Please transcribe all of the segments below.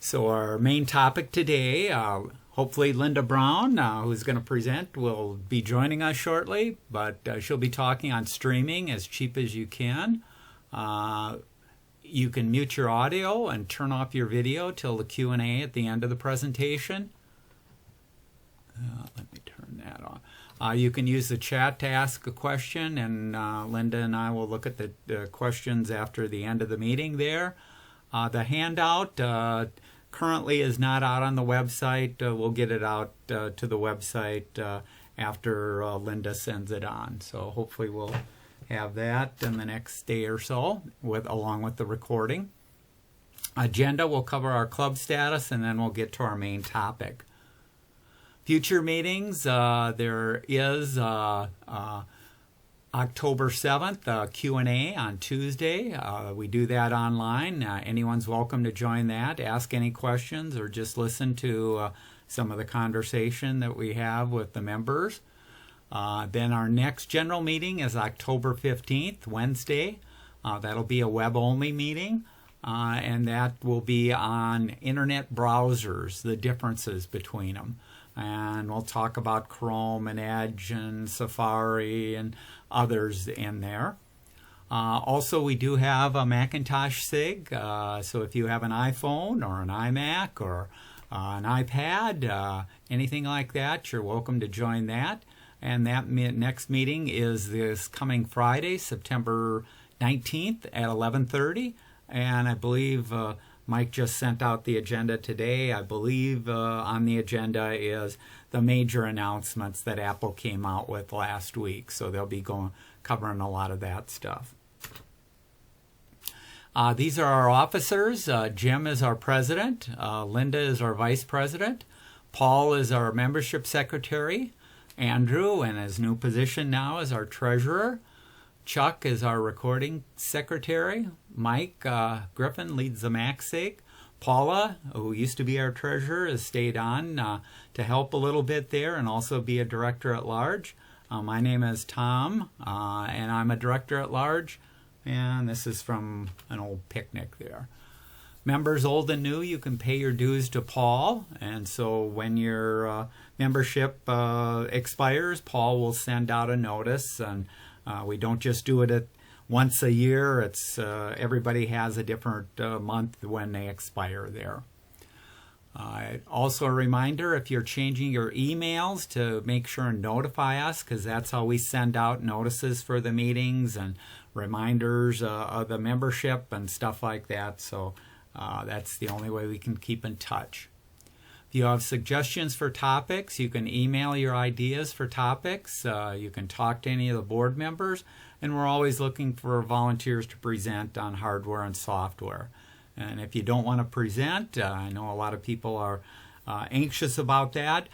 So our main topic today, hopefully Linda Brown, who's going to present, will be joining us shortly, but she'll be talking on streaming as cheap as you can. You can mute your audio and turn off your video till the Q&A at the end of the presentation. Let me turn that on. You can use the chat to ask a question, and Linda and I will look at the questions after the end of the meeting there. The handout currently is not out on the website. We'll get it out to the website after Linda sends it on. So hopefully we'll have that in the next day or so, along with the recording. Agenda, we'll cover our club status, and then we'll get to our main topic. Future meetings, there is October 7th, Q&A on Tuesday. We do that online. Anyone's welcome to join that, ask any questions, or just listen to some of the conversation that we have with the members. Then our next general meeting is October 15th, Wednesday. That'll be a web-only meeting, and that will be on internet browsers, the differences between them. And we'll talk about Chrome and Edge and Safari and others in there. Also, we do have a Macintosh SIG, so if you have an iPhone or an iMac or an iPad, anything like that, you're welcome to join that. And that next meeting is this coming Friday, September 19th at 11:30. And I believe Mike just sent out the agenda today. I believe on the agenda is the major announcements that Apple came out with last week. So they'll be covering a lot of that stuff. These are our officers. Jim is our president. Linda is our vice president. Paul is our membership secretary. Andrew, in his new position now, is our treasurer. Chuck is our recording secretary. Mike Griffin leads the MacSig. Paula, who used to be our treasurer, has stayed on to help a little bit there and also be a director at large. My name is Tom, and I'm a director at large. And this is from an old picnic there. Members old and new, you can pay your dues to Paul. And so when your membership expires, Paul will send out a notice. And we don't just do it once a year. It's everybody has a different month when they expire there. Also a reminder, if you're changing your emails, to make sure and notify us, because that's how we send out notices for the meetings and reminders of the membership and stuff like that. So that's the only way we can keep in touch. If you have suggestions for topics, you can email your ideas for topics. You can talk to any of the board members, and we're always looking for volunteers to present on hardware and software. And if you don't want to present, I know a lot of people are anxious about that.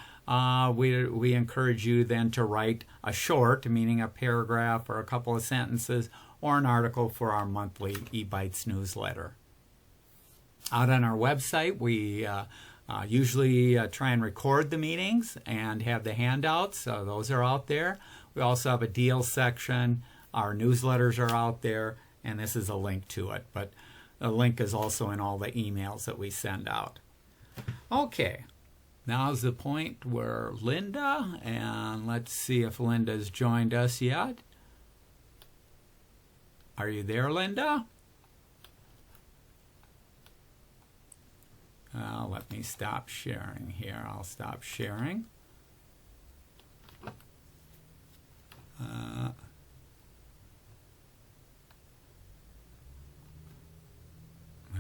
We encourage you then to write a short, meaning a paragraph or a couple of sentences, or an article for our monthly eBytes newsletter. Out on our website, we usually try and record the meetings and have the handouts. So those are out there. We also have a deals section. Our newsletters are out there, and this is a link to it. But the link is also in all the emails that we send out. Okay, now's the point where Linda, and let's see if Linda's joined us yet. Are you there, Linda? Let me stop sharing here. I'll stop sharing.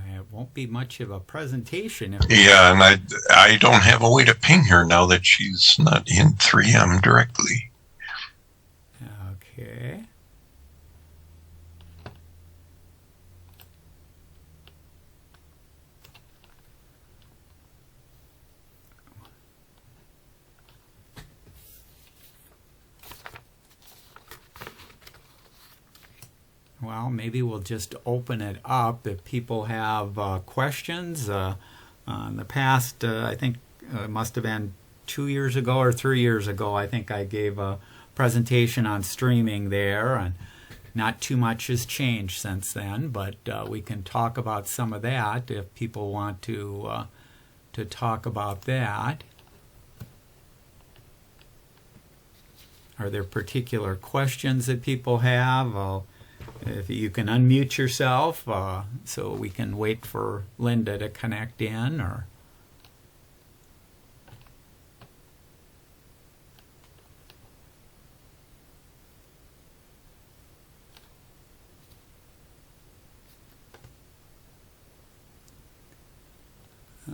It won't be much of a presentation. Yeah, and I don't have a way to ping her now that she's not in 3M directly. Okay. Well, maybe we'll just open it up if people have questions. In the past, I think it must have been 2 years ago or 3 years ago, I think I gave a presentation on streaming there, and not too much has changed since then, but we can talk about some of that if people want to to talk about that. Are there particular questions that people have? If you can unmute yourself so we can wait for Linda to connect in, or...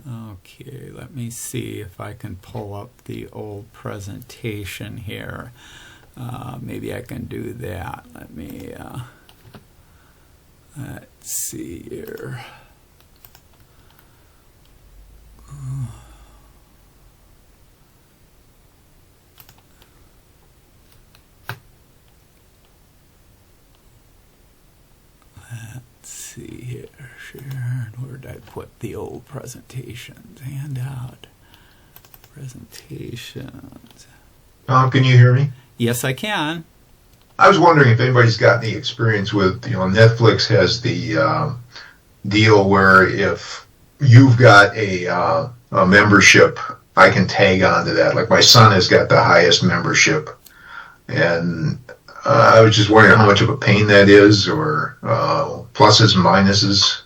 Okay, let me see if I can pull up the old presentation here. Maybe I can do that. Let me, let's see here. Let's see here, Sharon. Where did I put the old presentations? Handout. Presentations. Tom, can you hear me? Yes, I can. I was wondering if anybody's got any experience with, Netflix has the deal where if you've got a membership, I can tag onto that. Like my son has got the highest membership, and I was just wondering how much of a pain that is, or pluses and minuses.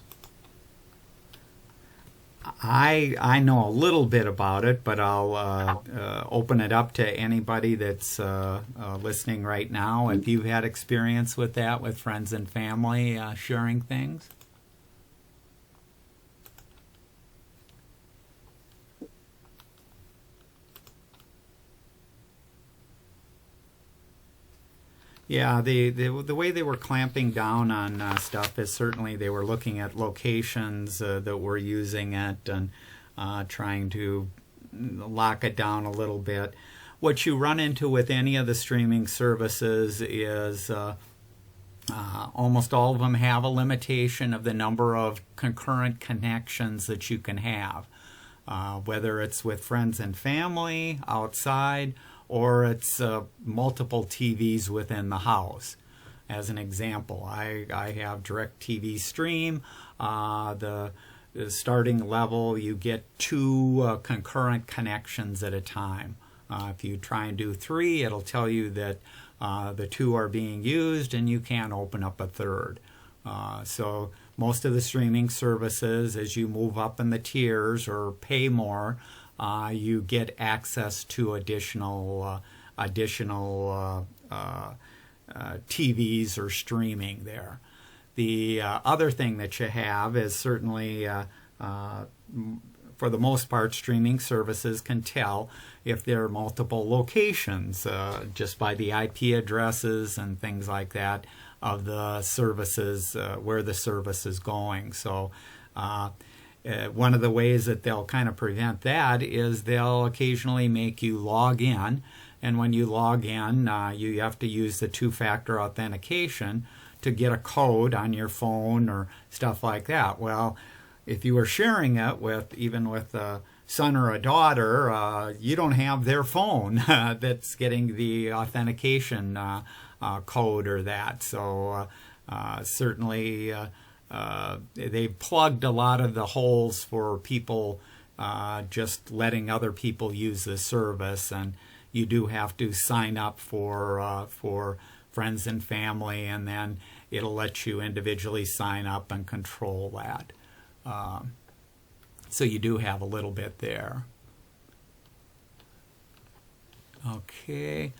I know a little bit about it, but I'll open it up to anybody that's listening right now. If you've had experience with that, with friends and family sharing things. Yeah, the way they were clamping down on stuff is certainly they were looking at locations that were using it and trying to lock it down a little bit. What you run into with any of the streaming services is almost all of them have a limitation of the number of concurrent connections that you can have, whether it's with friends and family outside, or it's multiple TVs within the house. As an example, I have DirecTV Stream. The starting level, you get 2 concurrent connections at a time. If you try and do 3, it'll tell you that the 2 are being used and you can't open up a third. So most of the streaming services, as you move up in the tiers or pay more, you get access to additional TVs or streaming there. The other thing that you have is certainly, for the most part, streaming services can tell if there are multiple locations just by the IP addresses and things like that of the services, where the service is going. So one of the ways that they'll kind of prevent that is they'll occasionally make you log in. And when you log in, you have to use the 2-factor authentication to get a code on your phone or stuff like that. Well, if you were sharing it even with a son or a daughter, you don't have their phone that's getting the authentication code or that. So certainly they've plugged a lot of the holes for people just letting other people use the service, and you do have to sign up for friends and family, and then it'll let you individually sign up and control that. So you do have a little bit there. Okay.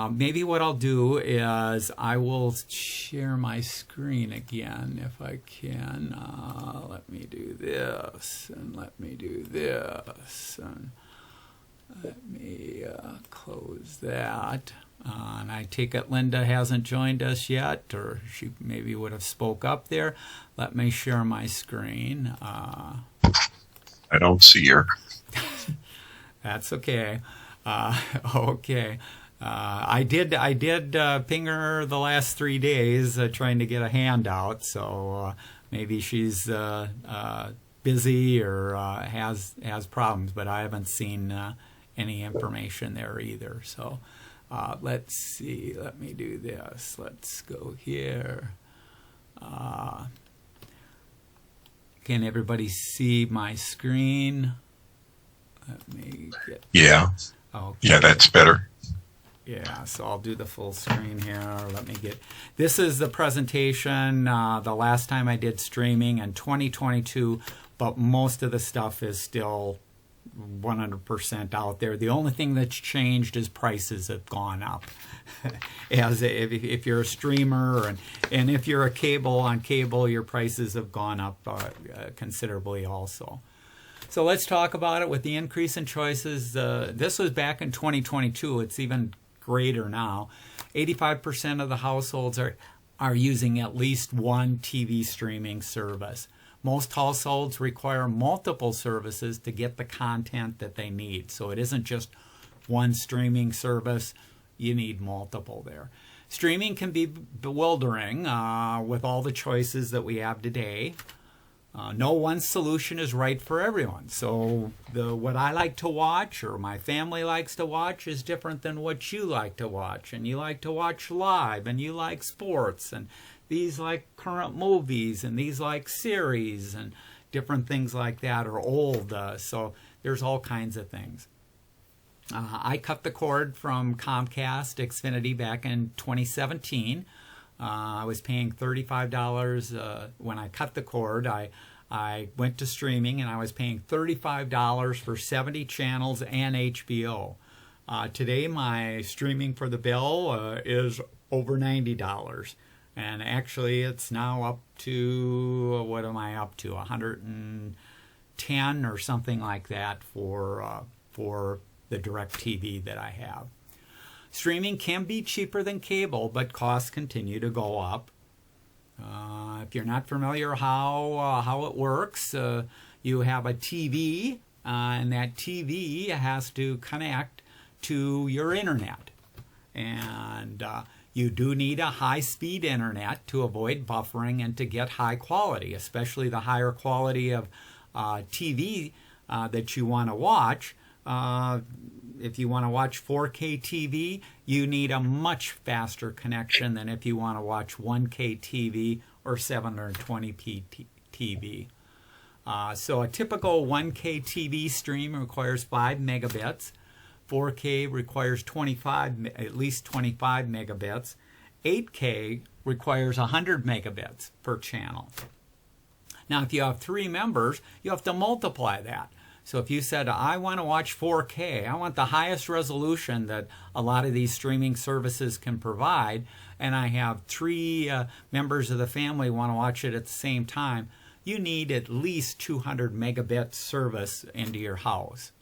Maybe what I'll do is I will share my screen again if I can. Let me do this, and let me do this, and let me close that. And I take it Linda hasn't joined us yet, or she maybe would have spoke up there. Let me share my screen. I don't see her. That's okay. Okay. I did ping her the last 3 days trying to get a handout, so maybe she's busy or has problems, but I haven't seen any information there either. So let's see. Let me do this. Let's go here. Can everybody see my screen? Let me get... Yeah. Okay. Yeah, that's better. Yeah, so I'll do the full screen here. Let me get... This is the presentation the last time I did streaming in 2022, but most of the stuff is still 100% out there. The only thing that's changed is prices have gone up. As if you're a streamer and if you're a cable, on cable, your prices have gone up considerably also. So let's talk about it with the increase in choices. This was back in 2022. It's even greater now. 85% of the households are using at least one TV streaming service. Most households require multiple services to get the content that they need. So it isn't just one streaming service. You need multiple there. Streaming can be bewildering with all the choices that we have today. No one solution is right for everyone. So what I like to watch or my family likes to watch is different than what you like to watch. And you like to watch live, and you like sports, and these like current movies, and these like series, and different things like that are old. So there's all kinds of things. I cut the cord from Comcast Xfinity back in 2017. I was paying $35 when I cut the cord. I went to streaming, and I was paying $35 for 70 channels and HBO. Today, my streaming for the bill is over $90. And actually, it's now up to, what am I up to, 110 or something like that for the DirecTV that I have. Streaming can be cheaper than cable, but costs continue to go up. If you're not familiar how it works, you have a TV, and that TV has to connect to your internet. And you do need a high-speed internet to avoid buffering and to get high quality, especially the higher quality of TV that you want to watch. If you want to watch 4K TV, you need a much faster connection than if you want to watch 1K TV or 720p TV. So a typical 1K TV stream requires 5 megabits. 4K requires at least 25 megabits. 8K requires 100 megabits per channel. Now, if you have 3 members, you have to multiply that. So if you said, I want to watch 4K, I want the highest resolution that a lot of these streaming services can provide, and I have 3 members of the family want to watch it at the same time, you need at least 200 megabit service into your house.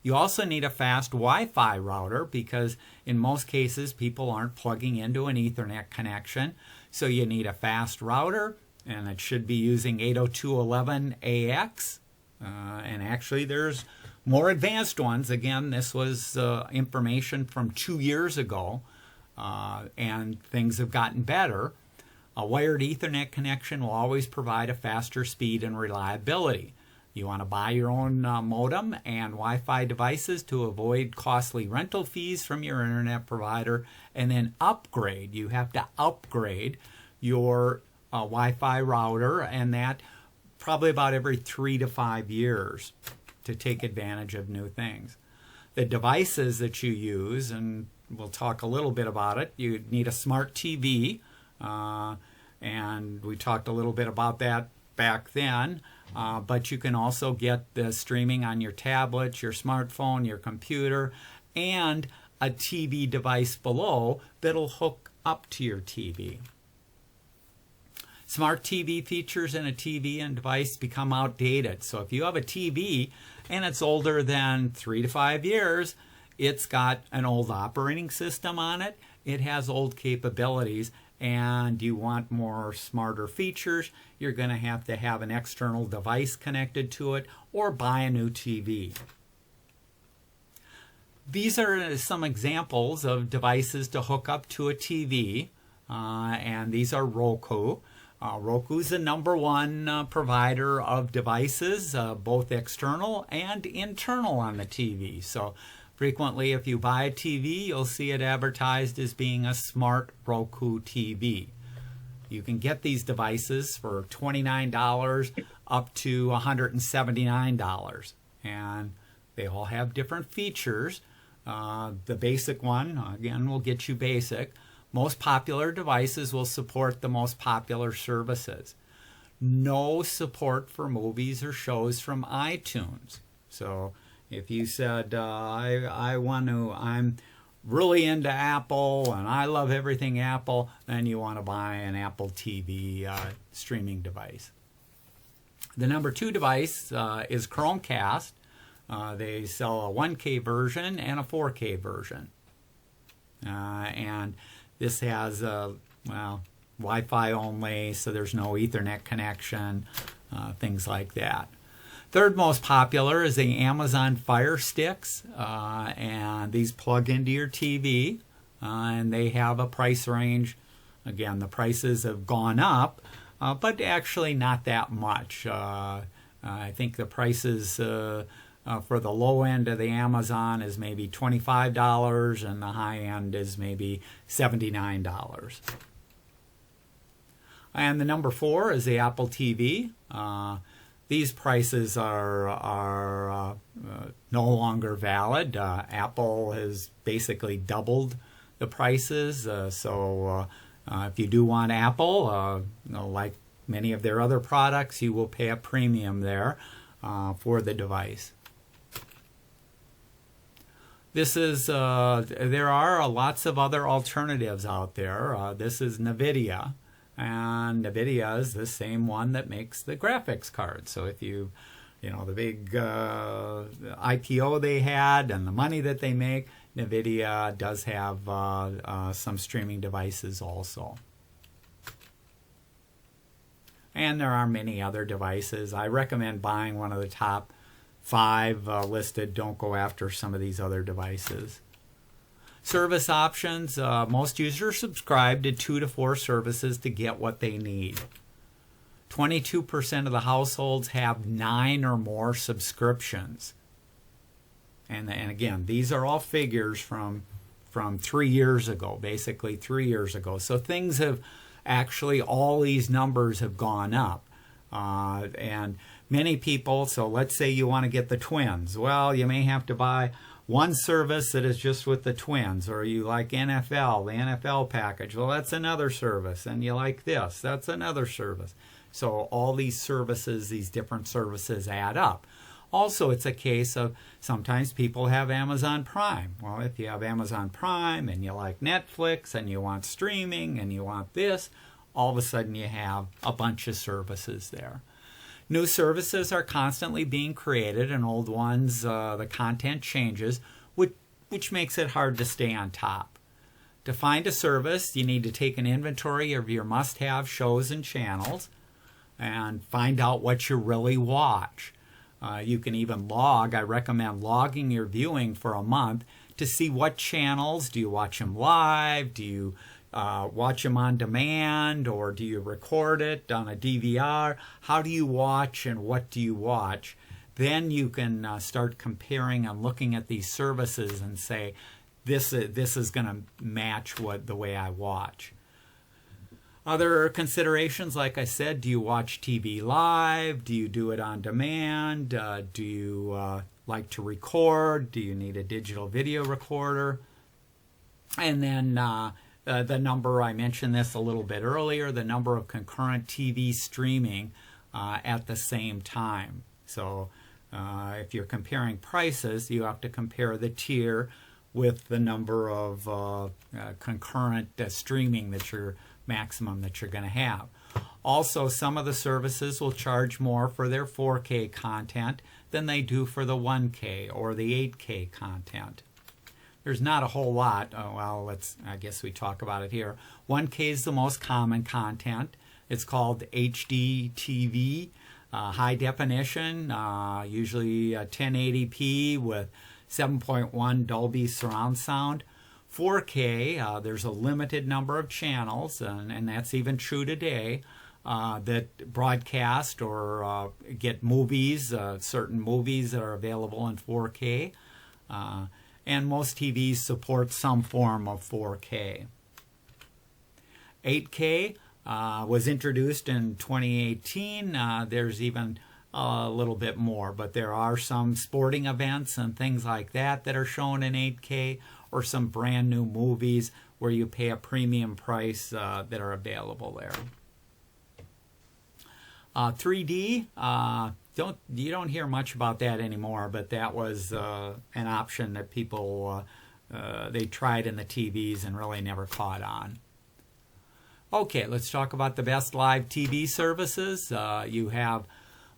You also need a fast Wi-Fi router because in most cases people aren't plugging into an Ethernet connection. So you need a fast router, and it should be using 802.11ax. And actually there's more advanced ones. Again, this was information from 2 years ago, and things have gotten better. A wired Ethernet connection will always provide a faster speed and reliability. You want to buy your own modem and Wi-Fi devices to avoid costly rental fees from your internet provider, and then upgrade. You have to upgrade your Wi-Fi router, and that probably about every 3 to 5 years to take advantage of new things. The devices that you use, and we'll talk a little bit about it, you need a smart TV, and we talked a little bit about that back then, but you can also get the streaming on your tablet, your smartphone, your computer, and a TV device below that'll hook up to your TV. Smart TV features in a TV and device become outdated. So if you have a TV and it's older than 3 to 5 years, it's got an old operating system on it, it has old capabilities, and you want more smarter features, you're going to have an external device connected to it or buy a new TV. These are some examples of devices to hook up to a TV, and these are Roku. Roku is the #1 provider of devices, both external and internal on the TV. So frequently, if you buy a TV, you'll see it advertised as being a smart Roku TV. You can get these devices for $29 up to $179. And They all have different features. The basic one, again, will get you basic. Most popular devices will support the most popular services. No support for movies or shows from iTunes. So if you said, I'm really into Apple and I love everything Apple, then you want to buy an Apple TV streaming device. The number 2 device is Chromecast. They sell a 1K version and a 4K version. And this has, Wi-Fi only, so there's no Ethernet connection, things like that. Third most popular is the Amazon Fire Sticks, and these plug into your TV, and they have a price range. Again, the prices have gone up, but actually not that much. I think the prices for the low end of the Amazon is maybe $25, and the high end is maybe $79. And the number 4 is the Apple TV. These prices are no longer valid. Apple has basically doubled the prices. So if you do want Apple, like many of their other products, you will pay a premium there for the device. There are lots of other alternatives out there. This is NVIDIA. And NVIDIA is the same one that makes the graphics cards. So if the big IPO they had and the money that they make, NVIDIA does have some streaming devices also. And there are many other devices. I recommend buying one of the top 5 listed. Don't go after some of these other devices. Service options, most users subscribe to 2 to 4 services to get what they need. 22% of the households have 9 or more subscriptions. And again, these are all figures from 3 years ago, basically 3 years ago. So things have actually, all these numbers have gone up. And many people, so let's say you want to get the twins. Well, you may have to buy one service that is just with the twins, or you like NFL, the NFL package. Well, that's another service. And you like this, that's another service. So all these services, these different services add up. Also, it's a case of sometimes people have Amazon Prime. Well, if you have Amazon Prime and you like Netflix and you want streaming and you want this, all of a sudden you have a bunch of services there. New services are constantly being created, and old ones, the content changes, which makes it hard to stay on top. To find a service, you need to take an inventory of your must-have shows and channels and find out what you really watch. You can even log. I recommend logging your viewing for a month to see what channels. Do you watch them live? Do you watch them on demand, or do you record it on a DVR? How do you watch and what do you watch? Then you can start comparing and looking at these services and say, this is going to match the way I watch. Other considerations, like I said, do you watch TV live? Do you do it on demand? Do you like to record? Do you need a digital video recorder? And then the number, I mentioned this a little bit earlier, the number of concurrent TV streaming at the same time. So if you're comparing prices, you have to compare the tier with the number of concurrent streaming maximum that you're going to have. Also, some of the services will charge more for their 4K content than they do for the 1K or the 8K content. There's not a whole lot. I guess we talk about it here. 1K is the most common content. It's called HD TV, high definition, usually 1080p with 7.1 Dolby surround sound. 4K, there's a limited number of channels, and that's even true today, that broadcast or get movies, certain movies that are available in 4K. And most TVs support some form of 4K. 8K was introduced in 2018. There's even a little bit more. But there are some sporting events and things like that are shown in 8K, or some brand new movies where you pay a premium price that are available there. 3D, you don't hear much about that anymore, but that was an option that people they tried in the TVs and really never caught on. Okay, let's talk about the best live TV services. You have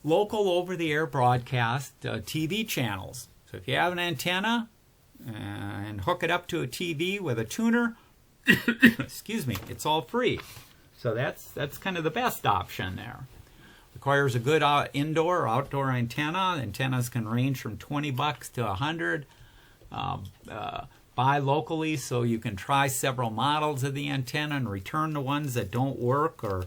local over-the-air broadcast TV channels. So if you have an antenna and hook it up to a TV with a tuner, excuse me, it's all free. So that's kind of the best option there. Requires a good indoor or outdoor antenna. Antennas can range from $20 to $100. Buy locally so you can try several models of the antenna and return the ones that don't work or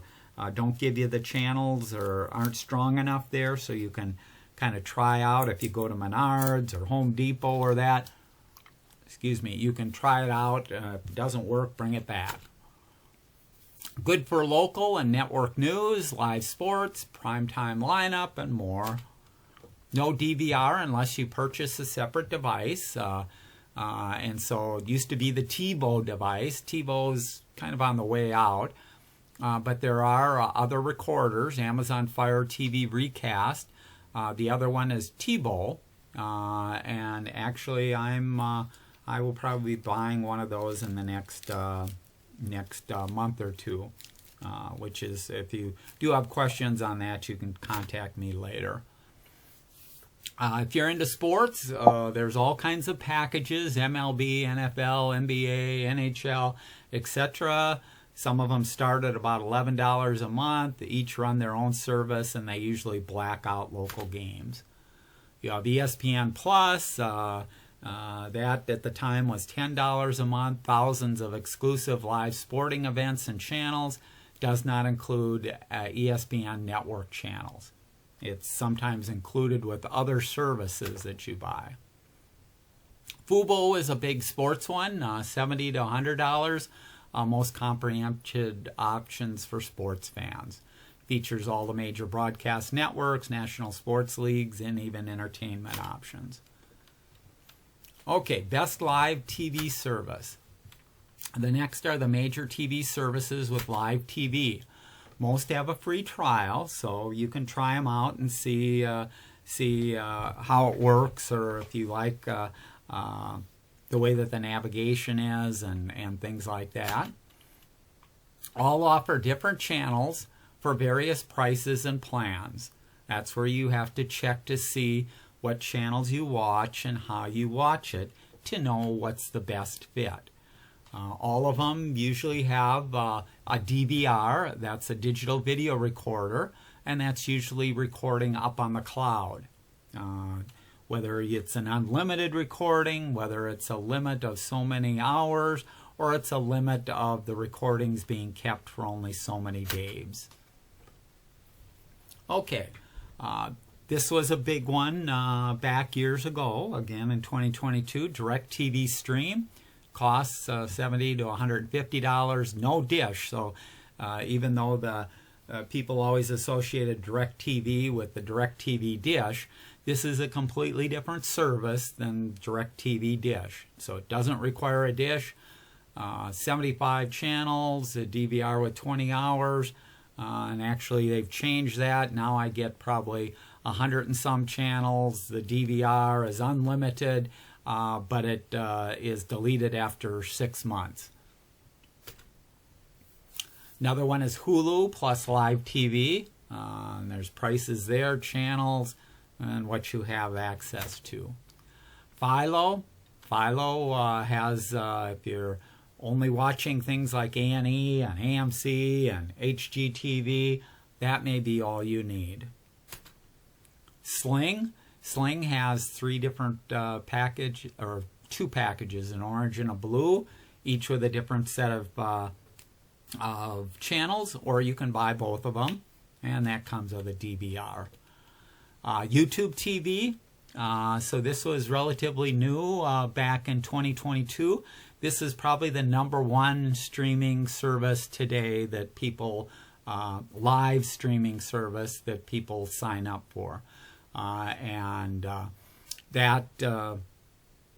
don't give you the channels or aren't strong enough there, so you can kind of try out. If you go to Menards or Home Depot or that, excuse me, you can try it out. If it doesn't work, bring it back. Good for local and network news, live sports, primetime lineup, and more. No DVR unless you purchase a separate device. And so it used to be the TiVo device. TiVo's kind of on the way out. But there are other recorders, Amazon Fire TV Recast. The other one is TiVo. And actually I will probably be buying one of those in the next month or two, which is, if you do have questions on that, you can contact me later. If you're into sports, there's all kinds of packages, MLB, NFL, NBA, NHL, etc. Some of them start at about $11 a month. Each run their own service, and they usually black out local games. You have ESPN Plus. That at the time was $10 a month. Thousands of exclusive live sporting events and channels. Does not include ESPN network channels. It's sometimes included with other services that you buy. Fubo is a big sports one, $70 to $100. Most comprehensive options for sports fans. Features all the major broadcast networks, national sports leagues, and even entertainment options. Okay, best live TV service. The next are the major TV services with live TV. Most have a free trial, so you can try them out and see how it works, or if you like the way that the navigation is and things like that. All offer different channels for various prices and plans. That's where you have to check to see what channels you watch and how you watch it to know what's the best fit. All of them usually have a DVR, that's a digital video recorder, and that's usually recording up on the cloud. Whether it's an unlimited recording, whether it's a limit of so many hours, or it's a limit of the recordings being kept for only so many days. Okay, this was a big one back years ago, again in 2022, DirecTV Stream. Costs $70 to $150, no dish. So even though the people always associated DirecTV with the DirecTV dish, this is a completely different service than DirecTV dish. So it doesn't require a dish. 75 channels, a DVR with 20 hours, and actually they've changed that. Now I get probably 100 and some channels. The DVR is unlimited. But it is deleted after 6 months. Another one is Hulu plus live TV. And there's prices there, channels, and what you have access to. Philo has, if you're only watching things like A&E and AMC and HGTV, that may be all you need. Sling has 3 different two packages, an orange and a blue, each with a different set of channels, or you can buy both of them, and that comes with a DVR. YouTube TV, so this was relatively new back in 2022. This is probably the #1 streaming service today that people live streaming service that people sign up for. And that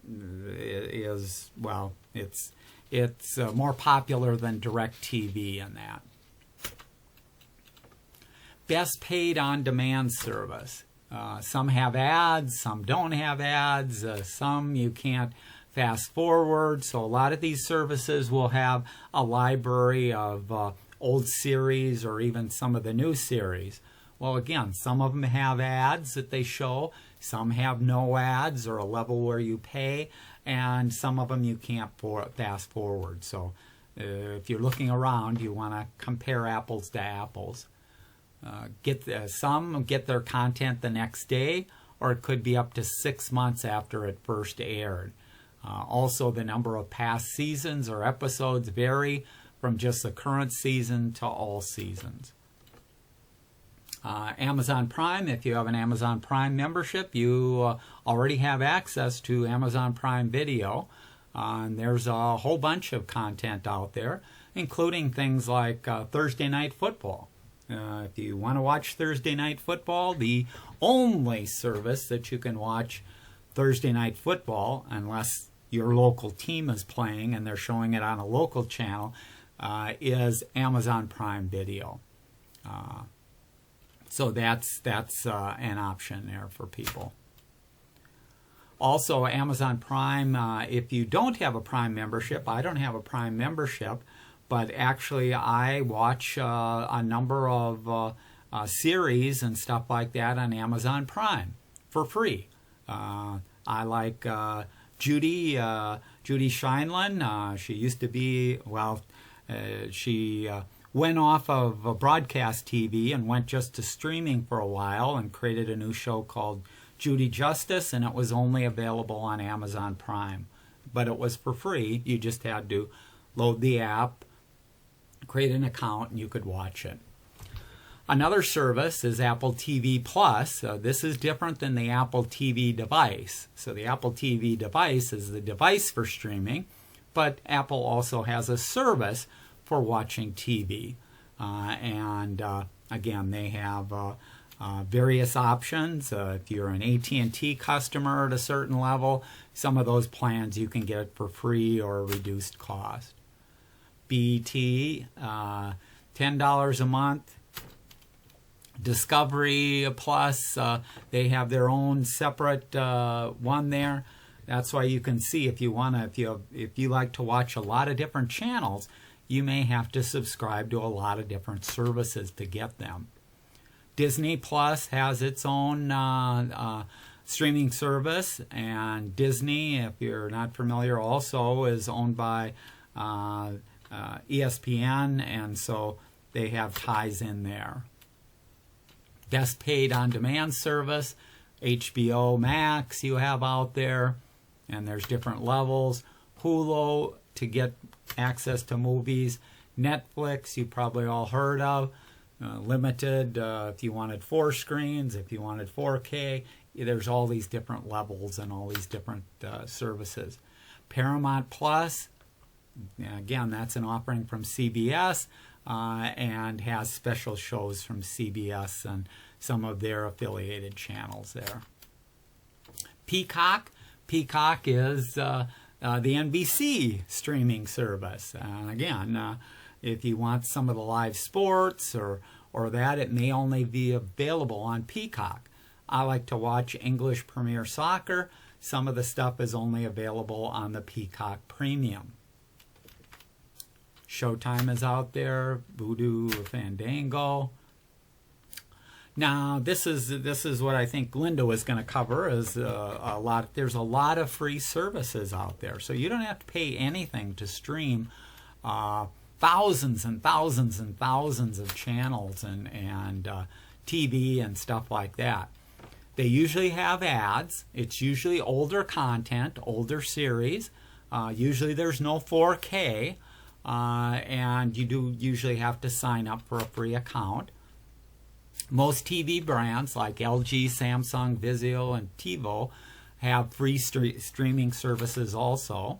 is, well, it's more popular than DirecTV in that. Best paid on-demand service. Some have ads, some don't have ads, some you can't fast forward. So a lot of these services will have a library of old series or even some of the new series. Well, again, some of them have ads that they show, some have no ads or a level where you pay, and some of them you can't fast forward. So if you're looking around, you want to compare apples to apples. Some get their content the next day, or it could be up to 6 months after it first aired. Also, the number of past seasons or episodes vary from just the current season to all seasons. Amazon Prime, if you have an Amazon Prime membership, you already have access to Amazon Prime Video. And there's a whole bunch of content out there, including things like Thursday Night Football. If you want to watch Thursday Night Football, the only service that you can watch Thursday Night Football, unless your local team is playing and they're showing it on a local channel, is Amazon Prime Video. So that's an option there for people. Also, Amazon Prime, if you don't have a Prime membership, I don't have a Prime membership, but actually I watch a number of series and stuff like that on Amazon Prime for free. I like Judy Scheinlin. She used to be, well, she went off of broadcast TV and went just to streaming for a while and created a new show called Judy Justice, and it was only available on Amazon Prime. But it was for free. You just had to load the app, create an account, and you could watch it. Another service is Apple TV Plus. This is different than the Apple TV device. So the Apple TV device is the device for streaming, but Apple also has a service for watching TV. Again, they have various options. If you're an AT&T customer at a certain level, some of those plans you can get for free or reduced cost. BT, $10 a month. Discovery Plus, they have their own separate one there. That's why you can see if you like to watch a lot of different channels, you may have to subscribe to a lot of different services to get them. Disney Plus has its own streaming service, and Disney, if you're not familiar, also is owned by ESPN, and so they have ties in there. Best paid on-demand service, HBO Max you have out there, and there's different levels. Hulu to get access to movies. Netflix, you probably all heard of. Limited, if you wanted 4 screens, if you wanted 4K, there's all these different levels and all these different services. Paramount Plus, again, that's an offering from CBS and has special shows from CBS and some of their affiliated channels there. Peacock is the NBC streaming service. And again, if you want some of the live sports or that, it may only be available on Peacock. I like to watch English Premier Soccer. Some of the stuff is only available on the Peacock Premium. Showtime is out there, Voodoo, Fandango. Now, this is what I think Linda was going to cover. Is there's a lot of free services out there, so you don't have to pay anything to stream thousands and thousands and thousands of channels and TV and stuff like that. They usually have ads. It's usually older content, older series. Usually there's no 4K, and you do usually have to sign up for a free account. Most TV brands like LG, Samsung, Vizio, and TiVo have free streaming services also.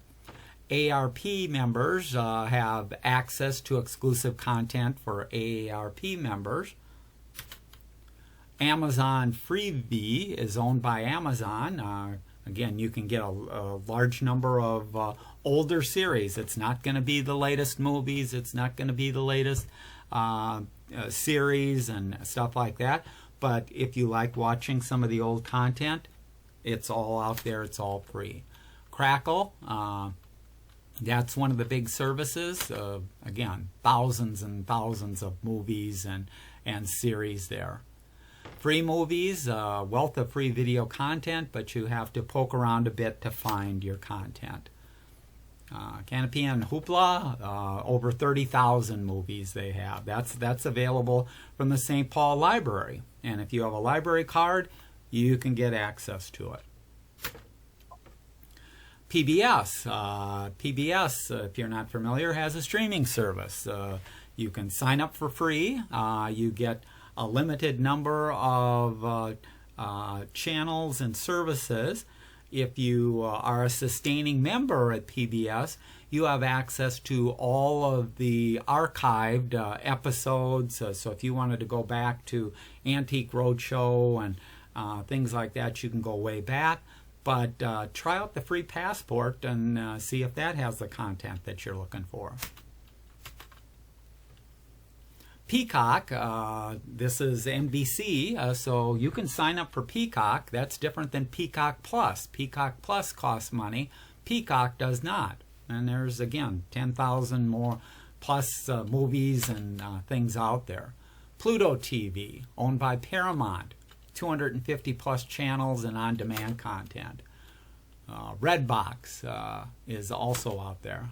AARP members have access to exclusive content for AARP members. Amazon Freevee is owned by Amazon. Again, you can get a large number of older series. It's not going to be the latest movies. It's not going to be the latest series and stuff like that. But if you like watching some of the old content, it's all out there. It's all free. Crackle, that's one of the big services. Again, thousands and thousands of movies and series there. Free movies, wealth of free video content, but you have to poke around a bit to find your content. Canopy and Hoopla, over 30,000 movies they have. That's available from the St. Paul Library. And if you have a library card, you can get access to it. PBS, if you're not familiar, has a streaming service. You can sign up for free. You get a limited number of channels and services. If you are a sustaining member at PBS, you have access to all of the archived episodes. So if you wanted to go back to Antique Roadshow and things like that, you can go way back. But try out the free passport and see if that has the content that you're looking for. Peacock, this is NBC, so you can sign up for Peacock. That's different than Peacock Plus. Peacock Plus costs money. Peacock does not. And there's, again, 10,000 more plus movies and things out there. Pluto TV, owned by Paramount, 250 plus channels and on-demand content. Redbox is also out there.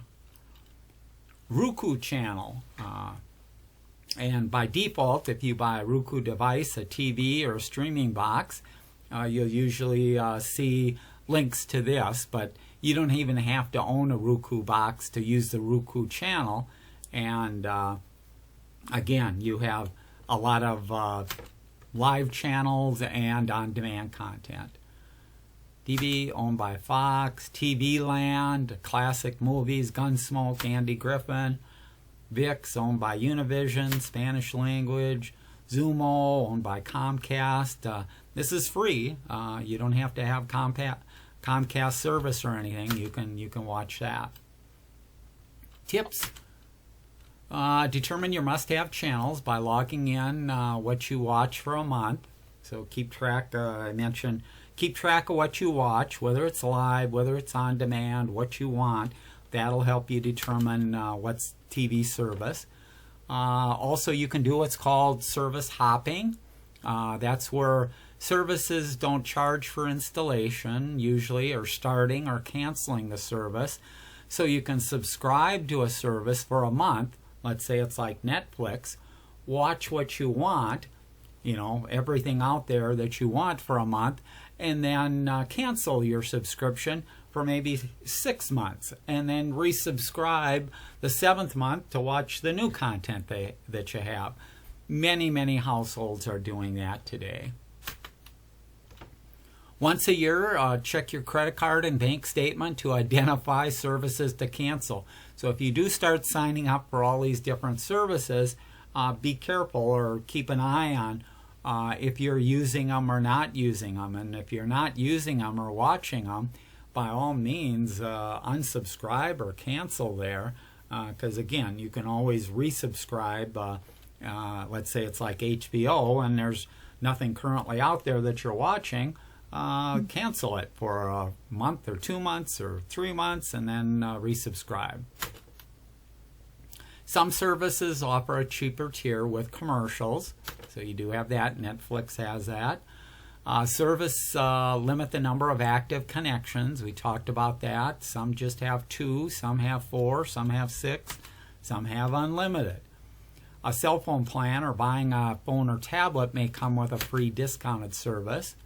Roku channel. And by default, if you buy a Roku device, a TV, or a streaming box, you'll usually see links to this, but you don't even have to own a Roku box to use the Roku channel. And again, you have a lot of live channels and on-demand content. TV owned by Fox, TV Land, classic movies, Gunsmoke, Andy Griffin. VIX, owned by Univision, Spanish language. Zumo, owned by Comcast. This is free. You don't have to have Comcast service or anything. You can watch that. Tips. Determine your must-have channels by logging in what you watch for a month. So keep track. I mentioned keep track of what you watch, whether it's live, whether it's on demand, what you want. That'll help you determine what's TV service. Also, you can do what's called service hopping. That's where services don't charge for installation, usually, or starting or canceling the service. So you can subscribe to a service for a month. Let's say it's like Netflix. Watch what you want, everything out there that you want for a month, and then cancel your subscription for maybe 6 months, and then resubscribe the 7th month to watch the new content that you have. Many households are doing that today. Once a year, check your credit card and bank statement to identify services to cancel. So if you do start signing up for all these different services, be careful or keep an eye on if you're using them or not using them. And if you're not using them or watching them, by all means, unsubscribe or cancel there, because again, you can always resubscribe. Let's say it's like HBO and there's nothing currently out there that you're watching. Cancel it for a month or 2 months or 3 months and then resubscribe. Some services offer a cheaper tier with commercials, so you do have that. Netflix has that. Service limit the number of active connections. We talked about that. Some just have 2, some have 4, some have 6, some have unlimited. A cell phone plan or buying a phone or tablet may come with a free discounted service.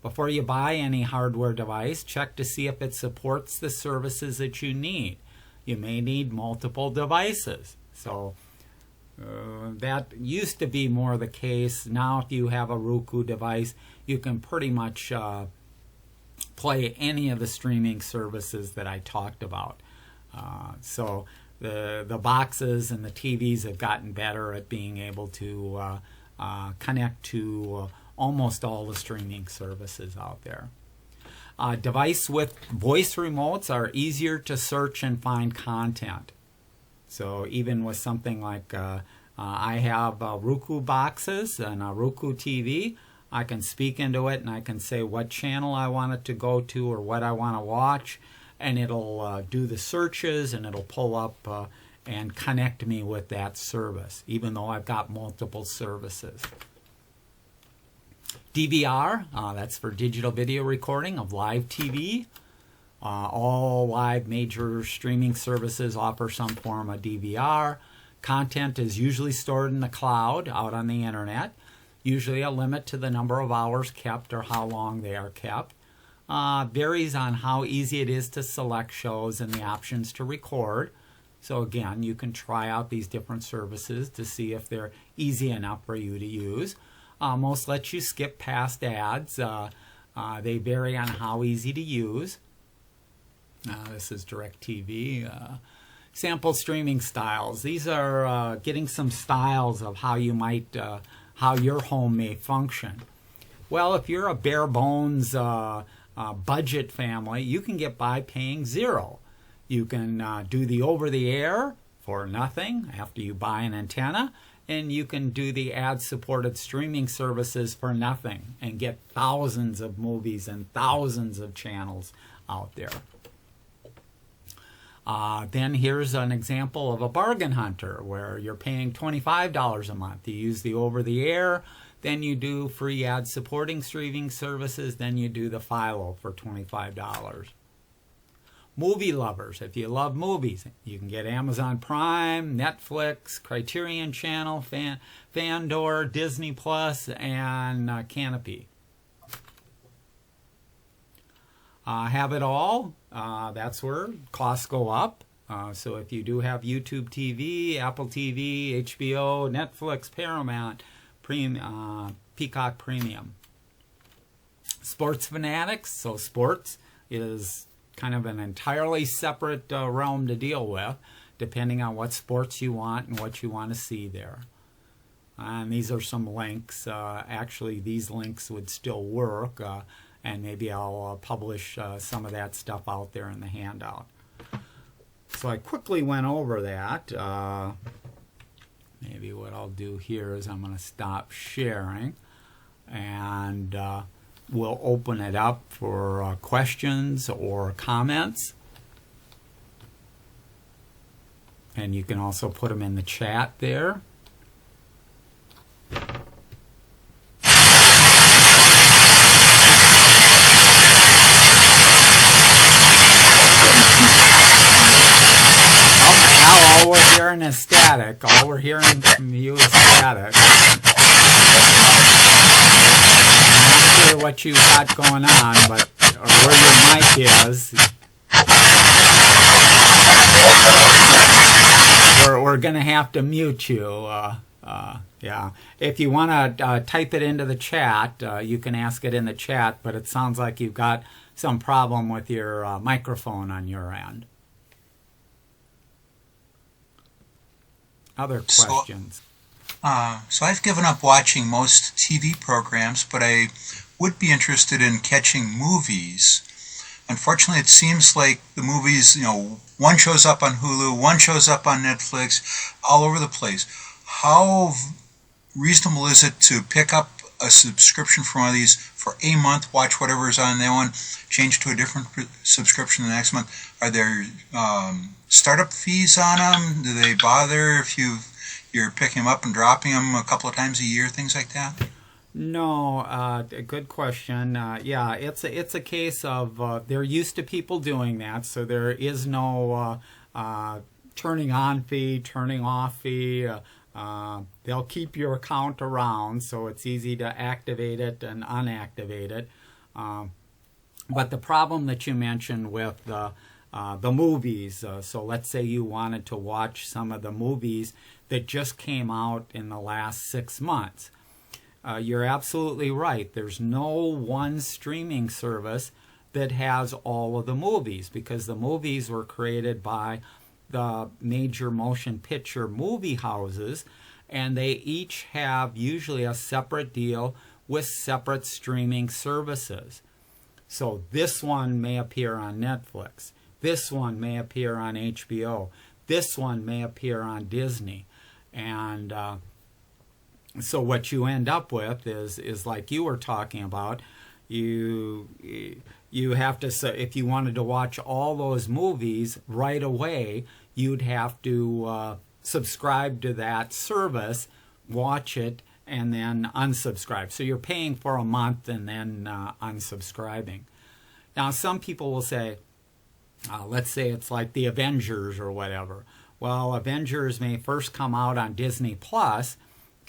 Before you buy any hardware device, check to see if it supports the services that you need. You may need multiple devices. So that used to be more the case. Now if you have a Roku device, you can pretty much play any of the streaming services that I talked about. So the boxes and the TVs have gotten better at being able to connect to almost all the streaming services out there. Device with voice remotes are easier to search and find content. So even with something like I have Roku boxes and a Roku TV, I can speak into it and I can say what channel I want it to go to or what I want to watch, and it'll do the searches and it'll pull up and connect me with that service, even though I've got multiple services. DVR, that's for digital video recording of live TV. All live major streaming services offer some form of DVR. Content is usually stored in the cloud out on the internet. Usually a limit to the number of hours kept or how long they are kept. Varies on how easy it is to select shows and the options to record. So again, you can try out these different services to see if they're easy enough for you to use. Most let you skip past ads. They vary on how easy to use. This is DirecTV. Sample streaming styles. These are getting some styles of how you might, how your home may function. Well, if you're a bare bones budget family, you can get by paying $0. You can do the over-the-air for nothing after you buy an antenna, and you can do the ad-supported streaming services for nothing and get thousands of movies and thousands of channels out there. Then here's an example of a bargain hunter where you're paying $25 a month. You use the over-the-air, then you do free ad-supporting streaming services, then you do the Philo for $25. Movie lovers, if you love movies, you can get Amazon Prime, Netflix, Criterion Channel, Fandor, Disney Plus, and Canopy. Have it all, that's where costs go up. So if you do have YouTube TV, Apple TV, HBO, Netflix, Paramount, Peacock Premium. Sports fanatics, so sports is kind of an entirely separate realm to deal with, depending on what sports you want and what you want to see there. And these are some links. Actually, these links would still work, and maybe I'll publish some of that stuff out there in the handout. So I quickly went over that. Maybe what I'll do here is I'm going to stop sharing, and we'll open it up for questions or comments. And you can also put them in the chat there. Now all we're hearing is static. All we're hearing from you is static. I'm not sure what you got going on, but or where your mic is. We're going to have to mute you. Yeah. If you want to type it into the chat, you can ask it in the chat, but it sounds like you've got some problem with your microphone on your end. Other questions? So I've given up watching most TV programs, but I would be interested in catching movies. Unfortunately, it seems like the movies, one shows up on Hulu, one shows up on Netflix, all over the place. How reasonable is it to pick up a subscription for one of these for a month, watch whatever is on that one, change to a different subscription the next month? Are there startup fees on them? Do they bother if you're picking them up and dropping them a couple of times a year, things like that? No, good question. Yeah, it's a case of they're used to people doing that, so there is no turning on fee, turning off fee. They'll keep your account around, so it's easy to activate it and unactivate it. But the problem that you mentioned with the movies, so let's say you wanted to watch some of the movies that just came out in the last 6 months. You're absolutely right. There's no one streaming service that has all of the movies, because the movies were created by the major motion picture movie houses, and they each have usually a separate deal with separate streaming services. So this one may appear on Netflix, this one may appear on HBO, this one may appear on Disney. And so what you end up with is like you were talking about, you have to say, if you wanted to watch all those movies right away, you'd have to subscribe to that service, watch it, and then unsubscribe. So you're paying for a month and then unsubscribing. Now, some people will say, let's say it's like the Avengers or whatever. Well, Avengers may first come out on Disney Plus,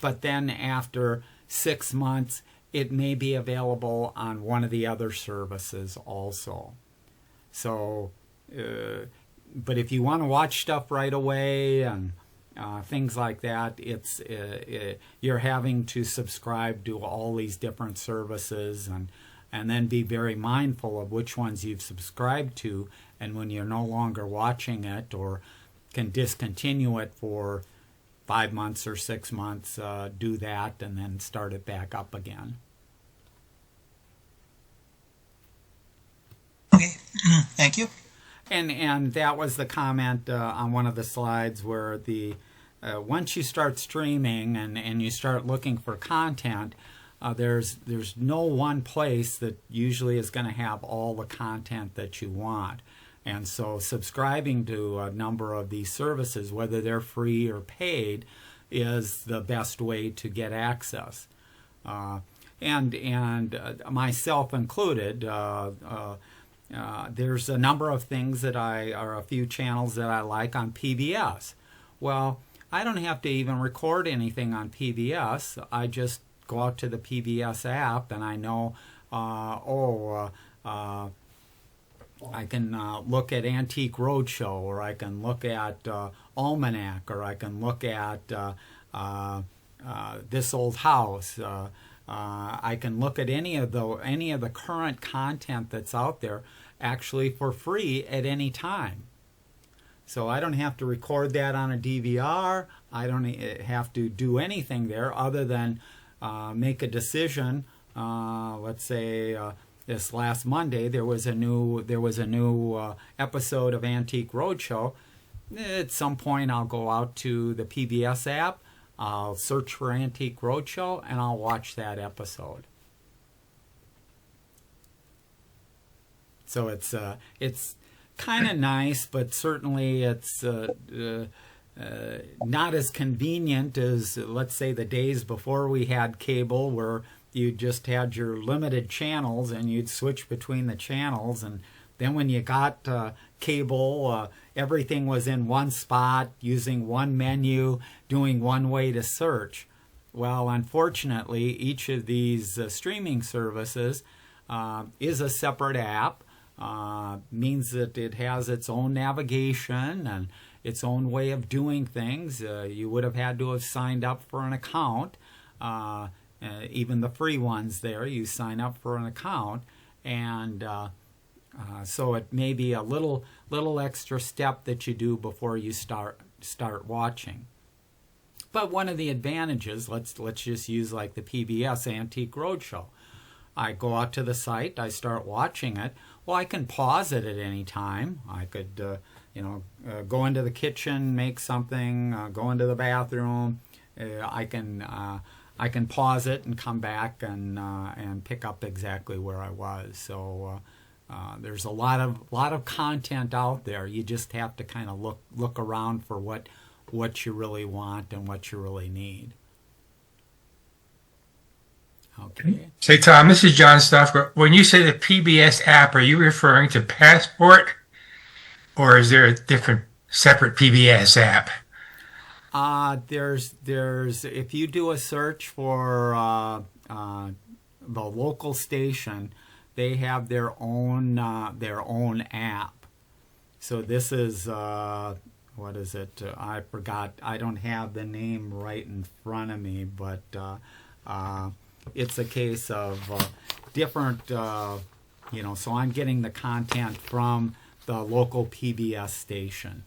but then after 6 months, it may be available on one of the other services also. So, but if you want to watch stuff right away and things like that, you're having to subscribe to all these different services and then be very mindful of which ones you've subscribed to, and when you're no longer watching it or can discontinue it for 5 months or 6 months, do that and then start it back up again. Okay, thank you. And that was the comment on one of the slides where the once you start streaming and you start looking for content, there's no one place that usually is going to have all the content that you want. And so subscribing to a number of these services, whether they're free or paid, is the best way to get access. And myself included, there's a number of things that or a few channels that I like on PBS. Well, I don't have to even record anything on PBS. I just go out to the PBS app and I know, I can look at Antique Roadshow, or I can look at Almanac, or I can look at This Old House. I can look at any of the current content that's out there actually for free at any time. So I don't have to record that on a DVR. I don't have to do anything there other than make a decision. Let's say this last Monday there was a new episode of Antique Roadshow. At some point I'll go out to the PBS app, I'll search for Antique Roadshow, and I'll watch that episode. So it's kind of nice, but certainly it's not as convenient as, let's say, the days before we had cable, where you just had your limited channels and you'd switch between the channels, and then when you got cable, everything was in one spot, using one menu, doing one way to search. Well, unfortunately, each of these streaming services is a separate app. Means that it has its own navigation and its own way of doing things. You would have had to have signed up for an account. Even the free ones there, you sign up for an account, and so it may be a little extra step that you do before you start watching. But one of the advantages, let's just use like the PBS Antique Roadshow. I go out to the site, I start watching it. Well, I can pause it at any time. I could, go into the kitchen, make something, go into the bathroom. I can pause it and come back and pick up exactly where I was. So there's a lot of content out there. You just have to kind of look around for what you really want and what you really need. Okay. Say, Tom, this is John Stoffler. When you say the PBS app, are you referring to Passport, or is there a different, separate PBS app? There's if you do a search for the local station, they have their own app. So this is what is it? I forgot. I don't have the name right in front of me, but it's a case of different So I'm getting the content from the local PBS station.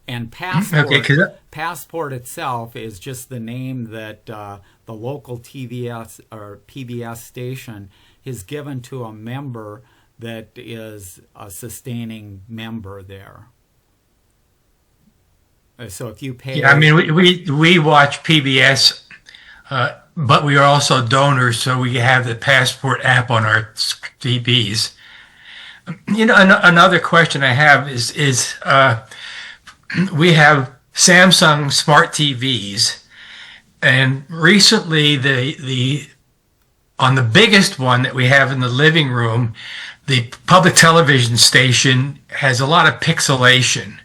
And Passport itself is just the name that the local TVS or PBS station is given to a member that is a sustaining member there. So if you pay... Yeah, I mean, we watch PBS, but we are also donors, so we have the Passport app on our TVs. Another question I have is we have Samsung smart TVs, and recently on the biggest one that we have in the living room, the public television station has a lot of pixelation.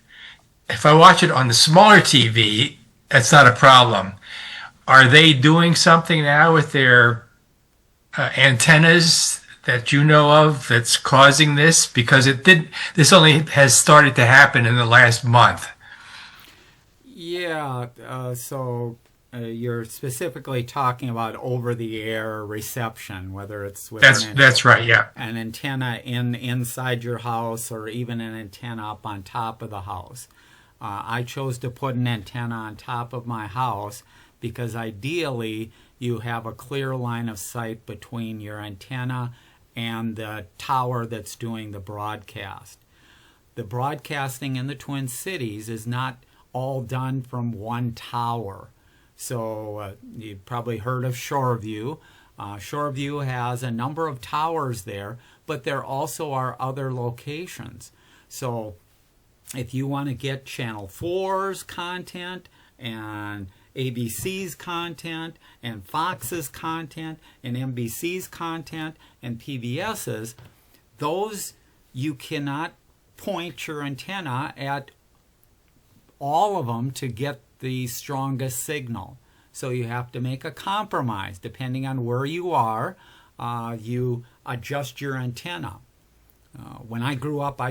If I watch it on the smaller TV, that's not a problem. Are they doing something now with their antennas that you know of that's causing this? Because this only has started to happen in the last month. Yeah, so you're specifically talking about over-the-air reception, whether it's with that's right, yeah, an antenna inside your house or even an antenna up on top of the house. I chose to put an antenna on top of my house because ideally you have a clear line of sight between your antenna and the tower that's doing the broadcast. The broadcasting in the Twin Cities is not all done from one tower. So you've probably heard of Shoreview. Shoreview has a number of towers there, but there also are other locations. So if you want to get Channel 4's content and ABC's content and Fox's content and NBC's content and PBS's, those you cannot point your antenna at all of them to get the strongest signal. So you have to make a compromise. Depending on where you are, you adjust your antenna. When I grew up in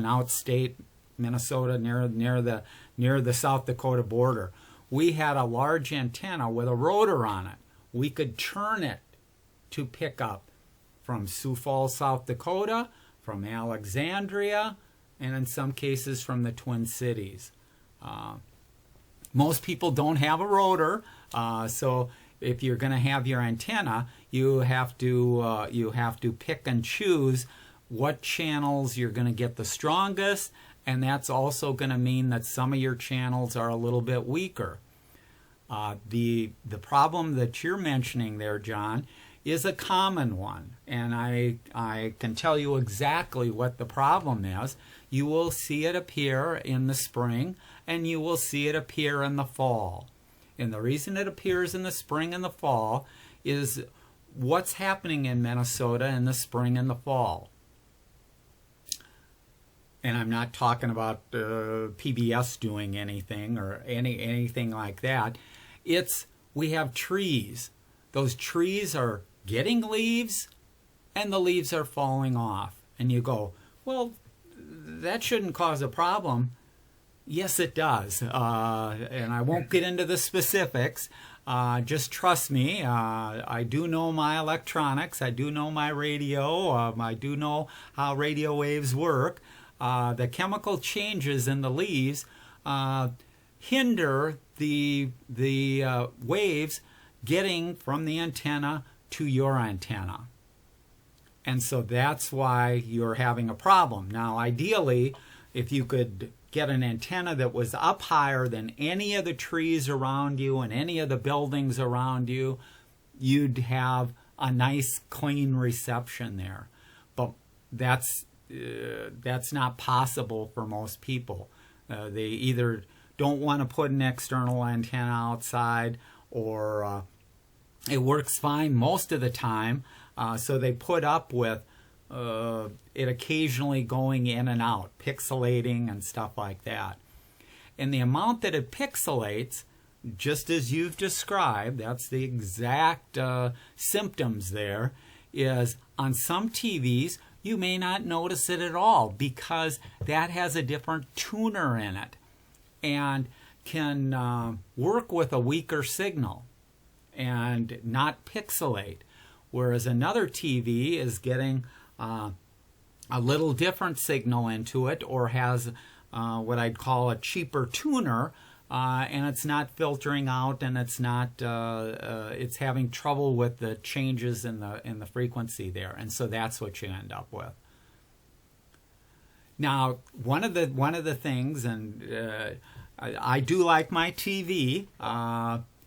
outstate Minnesota near the South Dakota border. We had a large antenna with a rotor on it. We could turn it to pick up from Sioux Falls, South Dakota, from Alexandria, and in some cases from the Twin Cities. Most people don't have a rotor, so if you're going to have your antenna, you have to pick and choose what channels you're going to get the strongest, and that's also going to mean that some of your channels are a little bit weaker. The problem that you're mentioning there, John, is a common one, and I can tell you exactly what the problem is. You will see it appear in the spring, and you will see it appear in the fall. And the reason it appears in the spring and the fall is what's happening in Minnesota in the spring and the fall. And I'm not talking about PBS doing anything or anything like that. We have trees. Those trees are getting leaves, and the leaves are falling off. And you go, well, that shouldn't cause a problem. Yes, it does. And I won't get into the specifics. Just trust me. I do know my electronics. I do know my radio. I do know how radio waves work. The chemical changes in the leaves hinder the waves getting from the antenna to your antenna. And so that's why you're having a problem. Now, ideally, if you could get an antenna that was up higher than any of the trees around you and any of the buildings around you, you'd have a nice, clean reception there. But that's not possible for most people. They either don't want to put an external antenna outside, or it works fine most of the time, so they put up with it occasionally going in and out, pixelating and stuff like that. And the amount that it pixelates, just as you've described, that's the exact symptoms there, is on some TVs, you may not notice it at all because that has a different tuner in it and can work with a weaker signal and not pixelate. whereas another TV is getting a little different signal into it, or has what I'd call a cheaper tuner, and it's not filtering out, and it's not it's having trouble with the changes in the frequency there, and so that's what you end up with. Now, one of the things, and I do like my TV,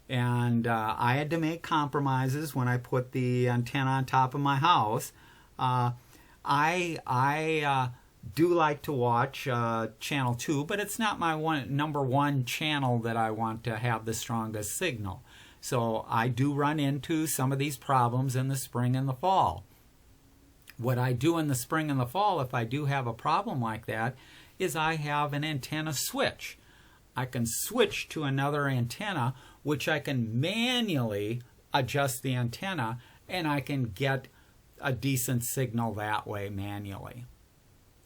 and I had to make compromises when I put the antenna on top of my house. I do like to watch Channel 2, but it's not my number one channel that I want to have the strongest signal. So I do run into some of these problems in the spring and the fall. What I do in the spring and the fall, if I do have a problem like that, is I have an antenna switch. I can switch to another antenna, which I can manually adjust the antenna, and I can get a decent signal that way manually.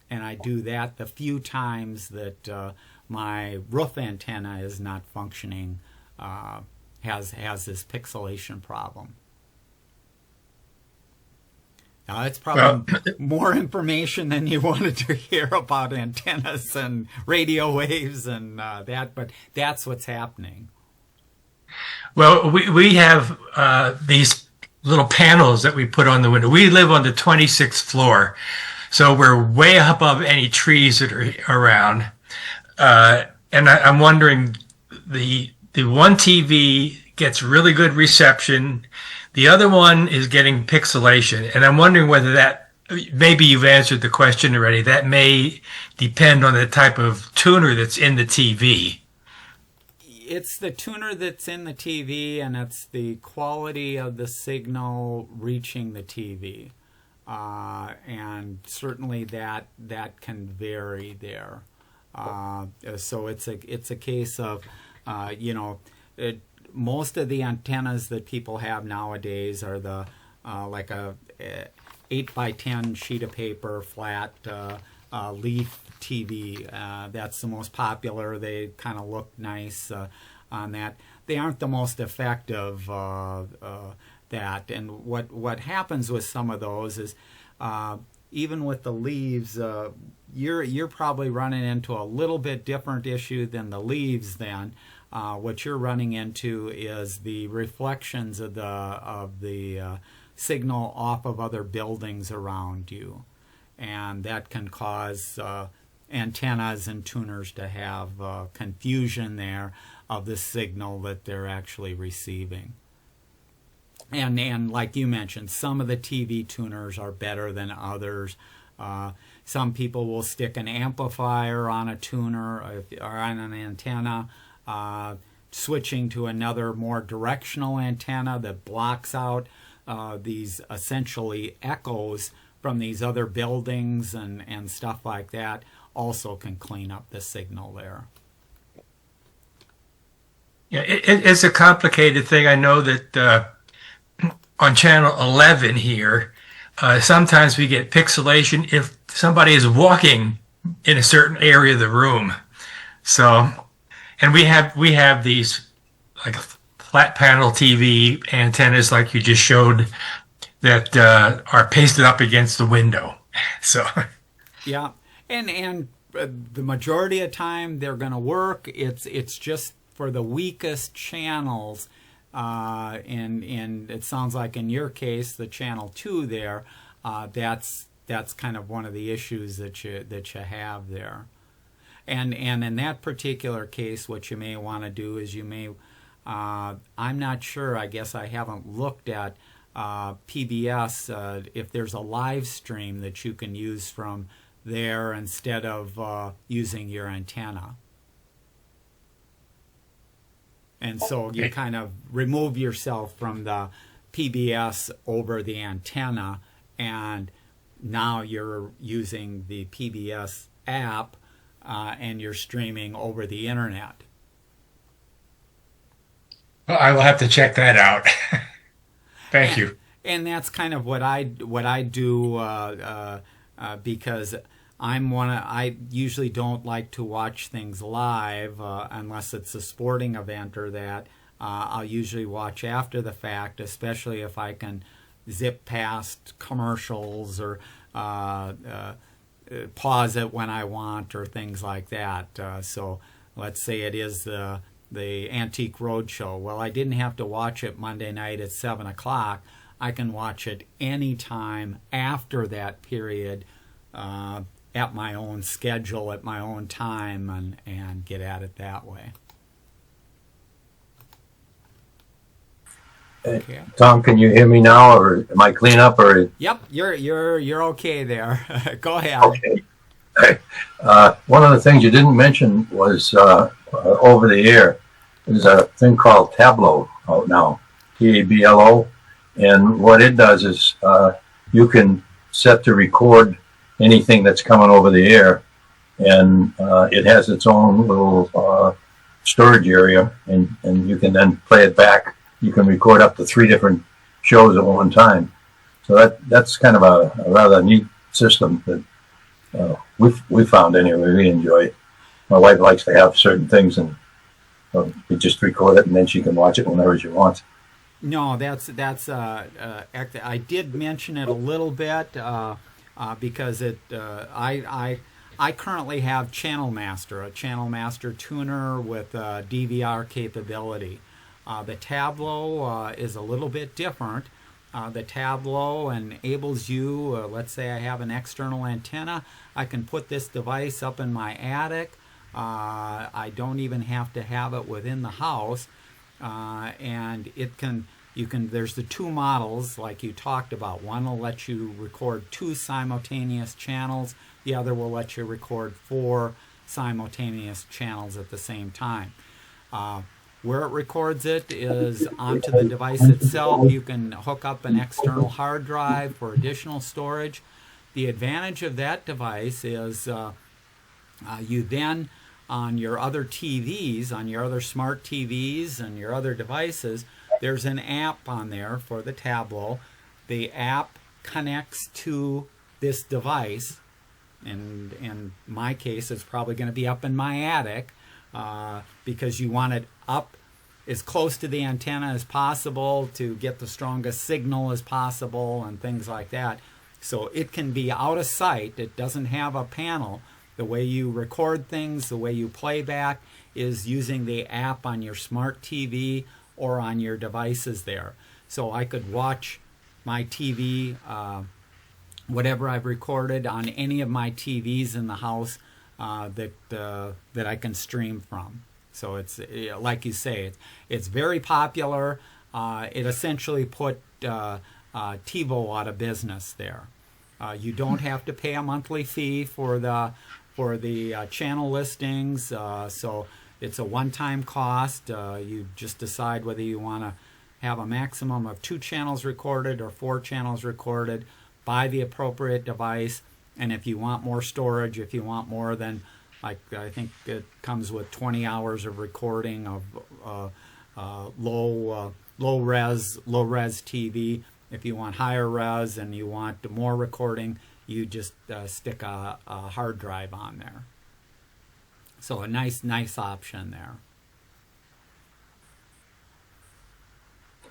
And I do that the few times that my roof antenna is not functioning, has this pixelation problem. Now, it's probably more information than you wanted to hear about antennas and radio waves and that, but that's what's happening. Well, we have these little panels that we put on the window. We live on the 26th floor, so we're way above any trees that are around. And I'm wondering, the one TV gets really good reception. The other one is getting pixelation. And I'm wondering whether that, maybe you've answered the question already, that may depend on the type of tuner that's in the TV. It's the tuner that's in the TV, and it's the quality of the signal reaching the TV. And certainly that can vary there. So it's a case of, most of the antennas that people have nowadays are the like a 8x10 sheet of paper flat leaf TV. That's the most popular. They kind of look nice on that. They aren't the most effective. That, and what happens with some of those is even with the leaves, you're probably running into a little bit different issue than the leaves. Then what you're running into is the reflections of the signal off of other buildings around you, and that can cause antennas and tuners to have confusion there of the signal that they're actually receiving. And like you mentioned, some of the TV tuners are better than others. Some people will stick an amplifier on a tuner or on an antenna, switching to another more directional antenna that blocks out these essentially echoes from these other buildings and stuff like that, also can clean up the signal there. Yeah, it's a complicated thing. I know that on channel 11 here, sometimes we get pixelation if somebody is walking in a certain area of the room. So, and we have these like flat panel TV antennas like you just showed that are pasted up against the window. So, yeah, and the majority of time they're going to work. It's just for the weakest channels. And it sounds like in your case, the channel 2 there, that's kind of one of the issues that you have there. And in that particular case, what you may want to do is I'm not sure, I guess I haven't looked at PBS, if there's a live stream that you can use from there instead of using your antenna. And so you kind of remove yourself from the PBS over the antenna, and now you're using the PBS app and you're streaming over the internet. Well, I will have to check that out. Thank you. And that's kind of what I do because I usually don't like to watch things live unless it's a sporting event or that. I'll usually watch after the fact, especially if I can zip past commercials or pause it when I want or things like that. So let's say it is the Antique Roadshow. Well, I didn't have to watch it Monday night at 7 o'clock. I can watch it anytime after that period at my own schedule, at my own time, and get at it that way. Okay. Tom, can you hear me now, or am I clean up? Or yep, you're okay there. Go ahead. Okay. One of the things you didn't mention was over the air. There's a thing called Tableau out now, Tablo, and what it does is you can set to record anything that's coming over the air, and it has its own little storage area, and you can then play it back. You can record up to 3 different shows at one time. So that's kind of a rather neat system that we found anyway. We enjoy it. My wife likes to have certain things, and we just record it, and then she can watch it whenever she wants. No, that's I did mention it a little bit because I currently have Channel Master, a Channel Master tuner with DVR capability. The Tableau is a little bit different. The Tableau enables you, let's say I have an external antenna, I can put this device up in my attic. I don't even have to have it within the house. And there's the 2 models like you talked about. One will let you record 2 simultaneous channels. The other will let you record 4 simultaneous channels at the same time. Where it records it is onto the device itself. You can hook up an external hard drive for additional storage. The advantage of that device is you then, on your other TVs, on your other smart TVs and your other devices, there's an app on there for the Tableau. The app connects to this device. And in my case, it's probably going to be up in my attic. Because you want it up as close to the antenna as possible to get the strongest signal as possible and things like that. So it can be out of sight. It doesn't have a panel. The way you record things, the way you play back is using the app on your smart TV or on your devices there. So I could watch my TV, whatever I've recorded on any of my TVs in the house that I can stream from. So it's like you say, it's very popular. It essentially put TiVo out of business there. You don't have to pay a monthly fee for the channel listings. So it's a one-time cost. You just decide whether you want to have a maximum of 2 channels recorded or 4 channels recorded. Buy the appropriate device. And if you want more storage, if you want more than, like, I think it comes with 20 hours of recording of low res TV. If you want higher res and you want more recording, you just stick a hard drive on there. So a nice option there.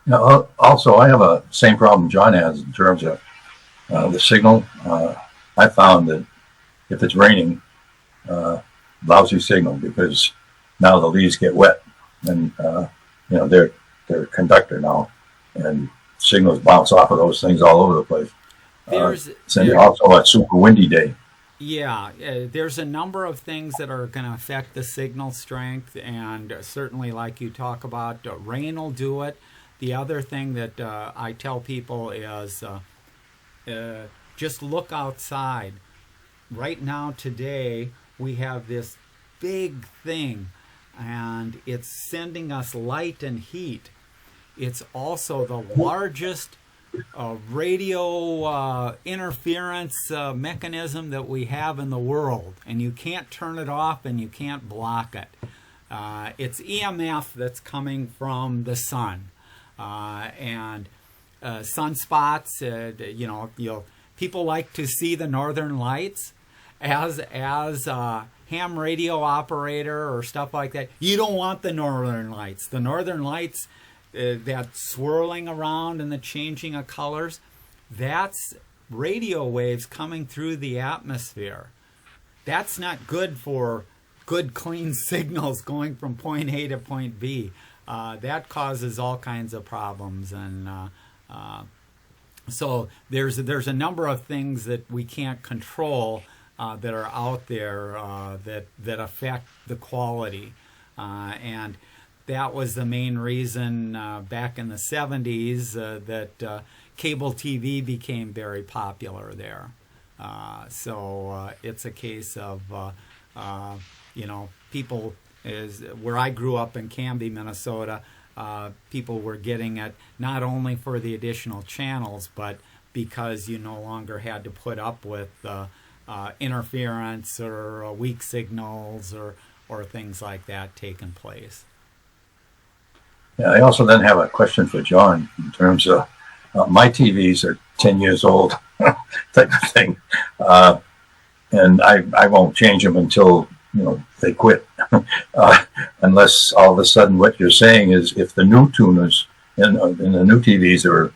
Now, also, I have a same problem John has in terms of the signal. I found that if it's raining, lousy signal, because now the leaves get wet, and they're conductor now, and signals bounce off of those things all over the place. It's also a super windy day. Yeah, there's a number of things that are going to affect the signal strength, and certainly, like you talk about, rain will do it. The other thing that I tell people is just look outside. Right now, today, we have this big thing, and it's sending us light and heat. It's also the largest radio interference mechanism that we have in the world, and you can't turn it off and you can't block it. It's EMF that's coming from the sun, and sunspots. People like to see the northern lights. As a ham radio operator or stuff like that, you don't want the northern lights. The northern lights that swirling around and the changing of colors, that's radio waves coming through the atmosphere. That's not good for good, clean signals going from point A to point B. That causes all kinds of problems, and so there's a number of things that we can't control that are out there that affect the quality, and that was the main reason back in the 70s that cable TV became very popular there. So it's a case of people where I grew up in Canby, Minnesota. People were getting it not only for the additional channels, but because you no longer had to put up with interference or weak signals or things like that taking place. Yeah, I also then have a question for John in terms of my TVs are 10 years old type of thing. And I won't change them until, they quit. Unless all of a sudden what you're saying is if the new tuners in the new TVs are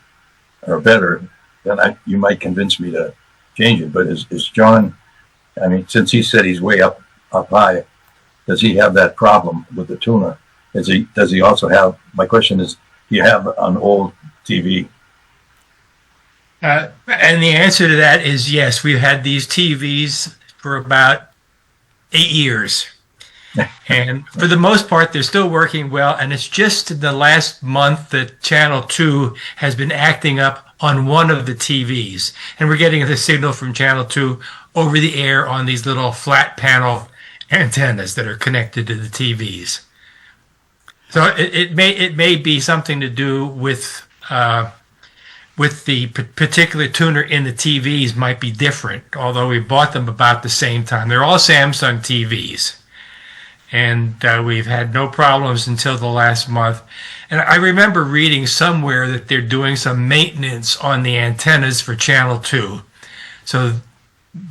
better, then you might convince me to change it. But is John, since he said he's way up high, does he have that problem with the tuner? Does he also have, my question is, do you have an old TV? And the answer to that is yes. We've had these TVs for about 8 years. And for the most part, they're still working well. And it's just in the last month that Channel 2 has been acting up on one of the TVs. And we're getting the signal from Channel 2 over the air on these little flat panel antennas that are connected to the TVs. So it may be something to do with the particular tuner in the TVs might be different, although we bought them about the same time. They're all Samsung TVs. And we've had no problems until the last month. And I remember reading somewhere that they're doing some maintenance on the antennas for Channel 2. So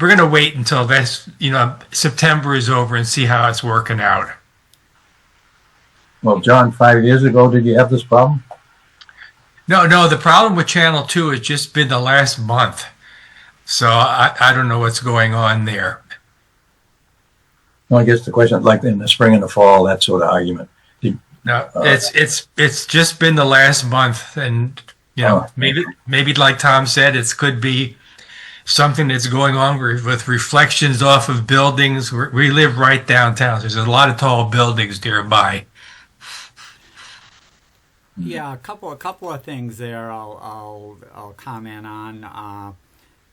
we're going to wait until September is over and see how it's working out. Well, John, 5 years ago, did you have this problem? No, the problem with Channel 2 has just been the last month. So I don't know what's going on there. Well, I guess the question, like in the spring and the fall, that sort of argument. It's just been the last month, and maybe like Tom said, it could be something that's going on with reflections off of buildings. We live right downtown. There's a lot of tall buildings nearby. Yeah, a couple of things there I'll comment on.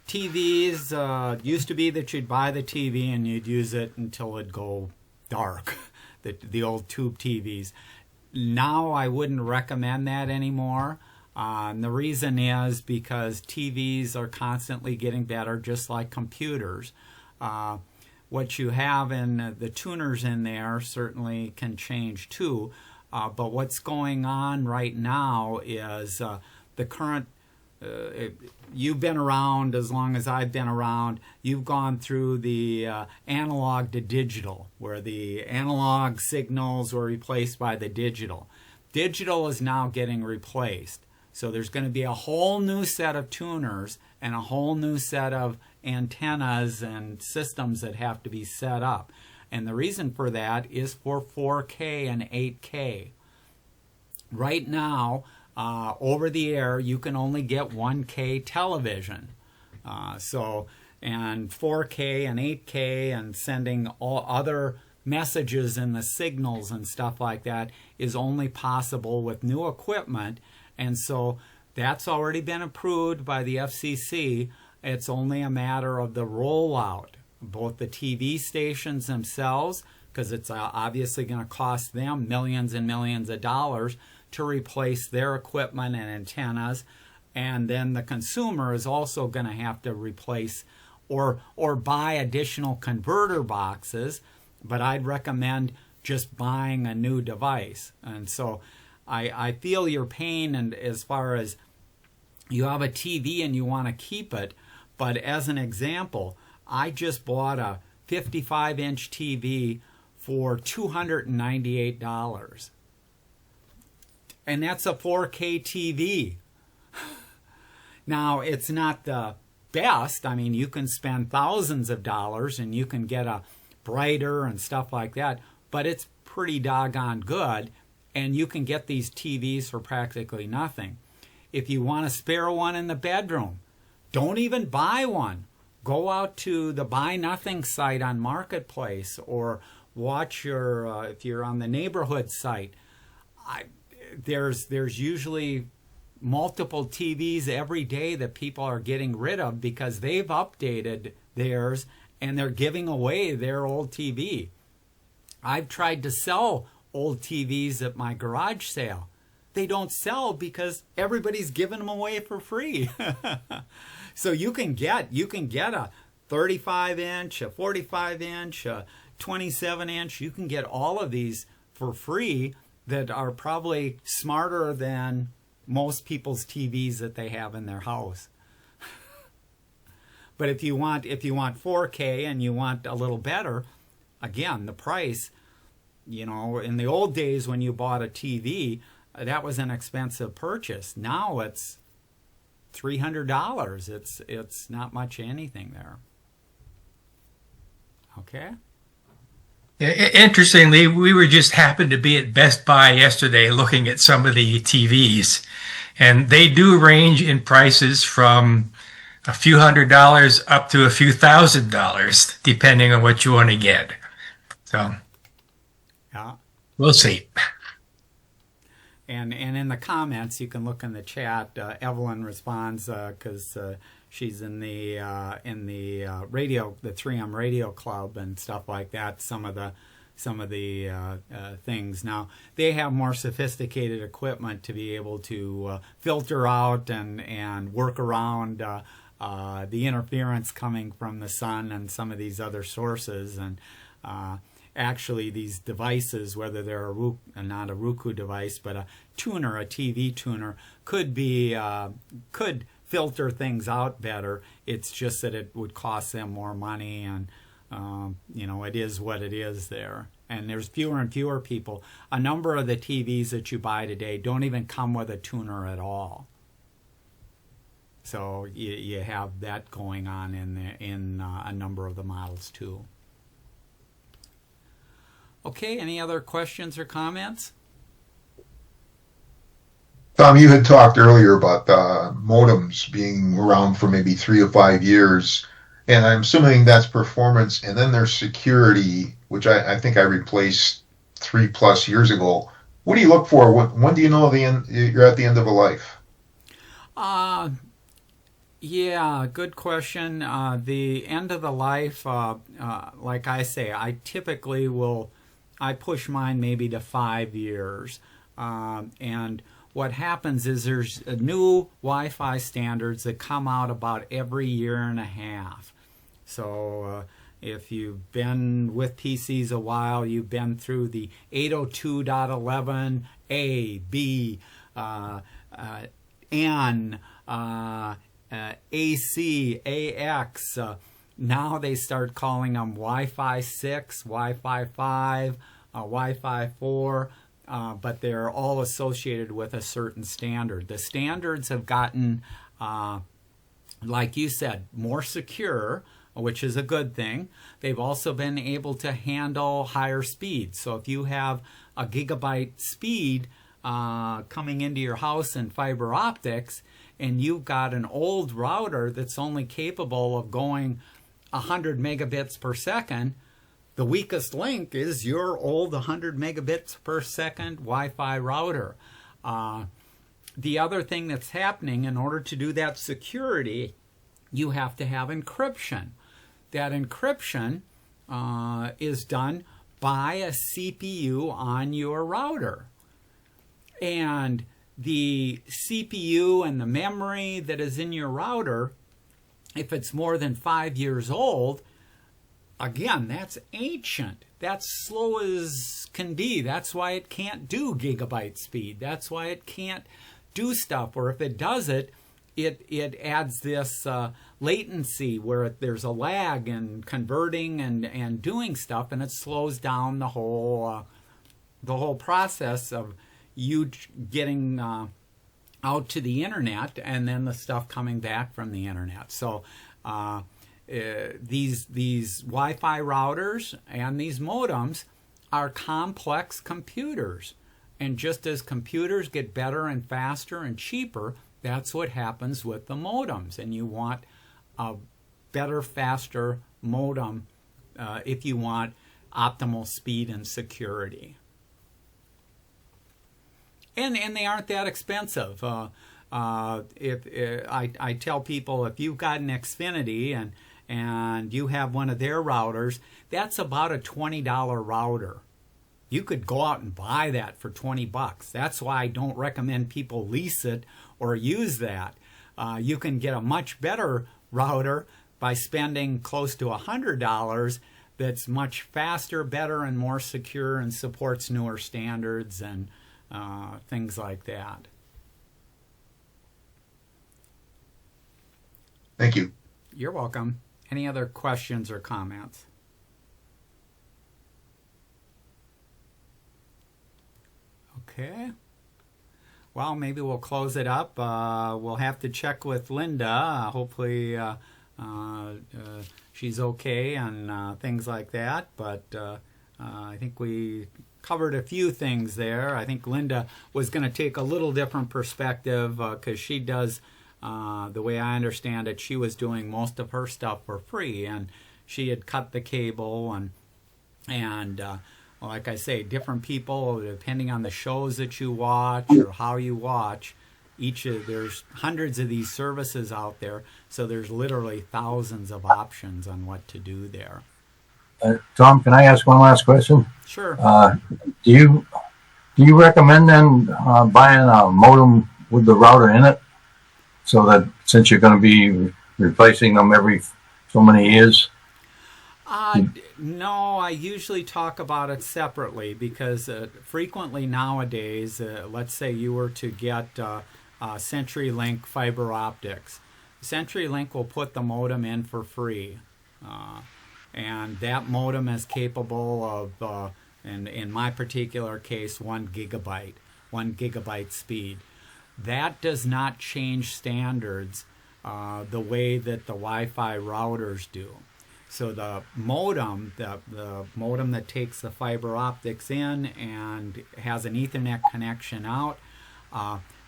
TVs used to be that you'd buy the TV and you'd use it until it'd go dark, the old tube TVs. Now I wouldn't recommend that anymore. And the reason is because TVs are constantly getting better, just like computers. What you have in the tuners in there certainly can change too. But what's going on right now is the current, you've been around as long as I've been around, you've gone through the analog to digital, where the analog signals were replaced by the digital. Digital is now getting replaced. So there's going to be a whole new set of tuners and a whole new set of antennas and systems that have to be set up. And the reason for that is for 4K and 8K. Right now, over the air, you can only get 1K television. And 4K and 8K and sending all other messages in the signals and stuff like that is only possible with new equipment. And so that's already been approved by the FCC. It's only a matter of the rollout. Both the TV stations themselves, because it's obviously going to cost them millions and millions of dollars to replace their equipment and antennas, and then the consumer is also going to have to replace or buy additional converter boxes, but I'd recommend just buying a new device. And so I feel your pain, and as far as you have a TV and you want to keep it, but as an example, I just bought a 55-inch TV for $298. And that's a 4K TV. Now, it's not the best. I mean, you can spend thousands of dollars and you can get a brighter and stuff like that, but it's pretty doggone good, and you can get these TVs for practically nothing. If you want to spare one in the bedroom, don't even buy one. Go out to the Buy Nothing site on Marketplace, or watch your, if you're on the neighborhood site, there's usually multiple TVs every day that people are getting rid of because they've updated theirs and they're giving away their old TV. I've tried to sell old TVs at my garage sale. They don't sell because everybody's giving them away for free. So you can get a 35-inch, a 45-inch, a 27-inch. You can get all of these for free that are probably smarter than most people's TVs that they have in their house. But if you want 4K and you want a little better, again, the price, you know, in the old days when you bought a TV, that was an expensive purchase. Now it's $300. It's not much anything there. Okay. Interestingly, we were just happened to be at Best Buy yesterday looking at some of the TVs, and they do range in prices from a few $100s up to a few $1,000s, depending on what you want to get. So, yeah, we'll see. And in the comments, you can look in the chat. Evelyn responds because she's in the radio, the 3M Radio Club and stuff like that. Some of the things. Now they have more sophisticated equipment to be able to filter out and work around the interference coming from the sun and some of these other sources. And actually, these devices, whether they're not a Roku device, but a tuner, a TV tuner, could filter things out better. It's just that it would cost them more money, and you know, it is what it is there. And there's fewer and fewer people. A number of the TVs that you buy today don't even come with a tuner at all. So you have that going on in a number of the models too. Okay, any other questions or comments? Tom, you had talked earlier about modems being around for maybe 3 or 5 years, and I'm assuming that's performance, and then there's security, which I think I replaced 3+ years ago. What do you look for? When do you know you're at the end of a life? Yeah, good question. The end of the life, like I say, I typically I push mine maybe to 5 years. And what happens is there's new Wi-Fi standards that come out about every year and a half. So if you've been with PCs a while, you've been through the 802.11, A, B, N, AC, AX. Now they start calling them Wi-Fi 6, Wi-Fi 5, Wi-Fi 4, but they're all associated with a certain standard. The standards have gotten, like you said, more secure, which is a good thing. They've also been able to handle higher speeds. So if you have a gigabyte speed coming into your house in fiber optics, and you've got an old router that's only capable of going 100 megabits per second, the weakest link is your old 100 megabits per second Wi-Fi router. The other thing that's happening, in order to do that security, you have to have encryption. That encryption is done by a CPU on your router. And the CPU and the memory that is in your router, if it's more than 5 years old, again, that's ancient. That's slow as can be. That's why it can't do gigabyte speed. That's why it can't do stuff. Or if it does it, it adds this latency where there's a lag in converting and doing stuff, and it slows down the whole process of you getting out to the internet, and then the stuff coming back from the internet. So these Wi-Fi routers and these modems are complex computers. And just as computers get better and faster and cheaper, that's what happens with the modems. And you want a better, faster modem if you want optimal speed and security. And they aren't that expensive. If I tell people, if you've got an Xfinity and you have one of their routers, that's about a $20 router. You could go out and buy that for $20. That's why I don't recommend people lease it or use that. You can get a much better router by spending close to $100 that's much faster, better, and more secure and supports newer standards and things like that. Thank you. You're welcome. Any other questions or comments? Okay. Well, maybe we'll close it up. We'll have to check with Linda. Hopefully she's okay and things like that. But I think we covered a few things there. I think Linda was going to take a little different perspective because she does, the way I understand it, she was doing most of her stuff for free. And she had cut the cable and like I say, different people, depending on the shows that you watch or how you watch, there's hundreds of these services out there, so there's literally thousands of options on what to do there. Tom, can I ask one last question? Sure. Do you recommend then buying a modem with the router in it, so that since you're going to be replacing them every so many years? No, I usually talk about it separately because frequently nowadays, let's say you were to get CenturyLink fiber optics. CenturyLink will put the modem in for free. And that modem is capable of, in my particular case, 1 gigabyte speed. That does not change standards the way that the Wi-Fi routers do. So the modem, the modem that takes the fiber optics in and has an Ethernet connection out,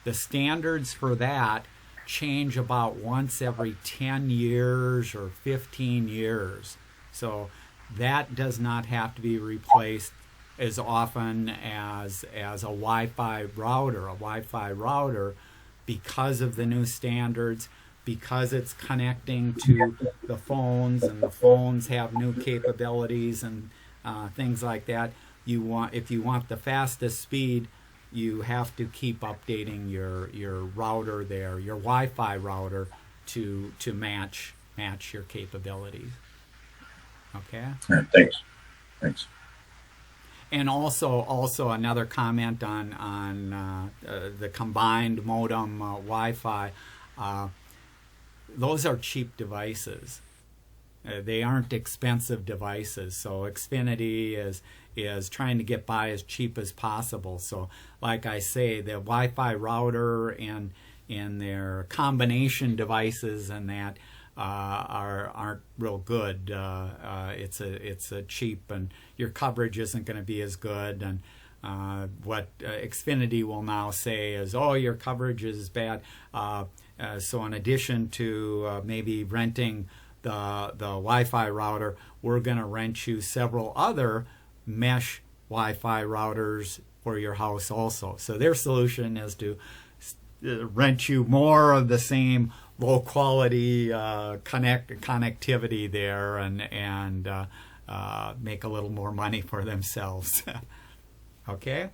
the standards for that change about once every 10 years or 15 years. So that does not have to be replaced as often as a Wi-Fi router. A Wi-Fi router, because of the new standards, because it's connecting to the phones, and the phones have new capabilities and things like that. If you want the fastest speed, you have to keep updating your router there, your Wi-Fi router, to match your capabilities. Okay. Thanks. And also another comment on the combined modem Wi-Fi. Those are cheap devices. They aren't expensive devices. So Xfinity is trying to get by as cheap as possible. So like I say, the Wi-Fi router and their combination devices and that aren't real good. It's a cheap, and your coverage isn't going to be as good. And what Xfinity will now say is, oh, your coverage is bad. So in addition to maybe renting the Wi-Fi router, we're going to rent you several other mesh Wi-Fi routers for your house also. So their solution is to rent you more of the same low quality connectivity there and make a little more money for themselves. Okay?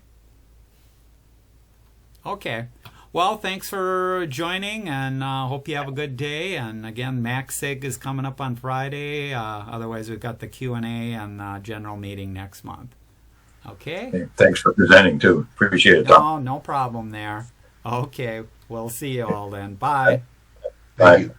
Okay. Well, thanks for joining, and hope you have a good day. And again, MaxSig is coming up on Friday. Otherwise, we've got the Q&A and general meeting next month. Okay? Hey, thanks for presenting, too. Appreciate it, Tom. No problem there. Okay. We'll see you all then. Bye. Thank you.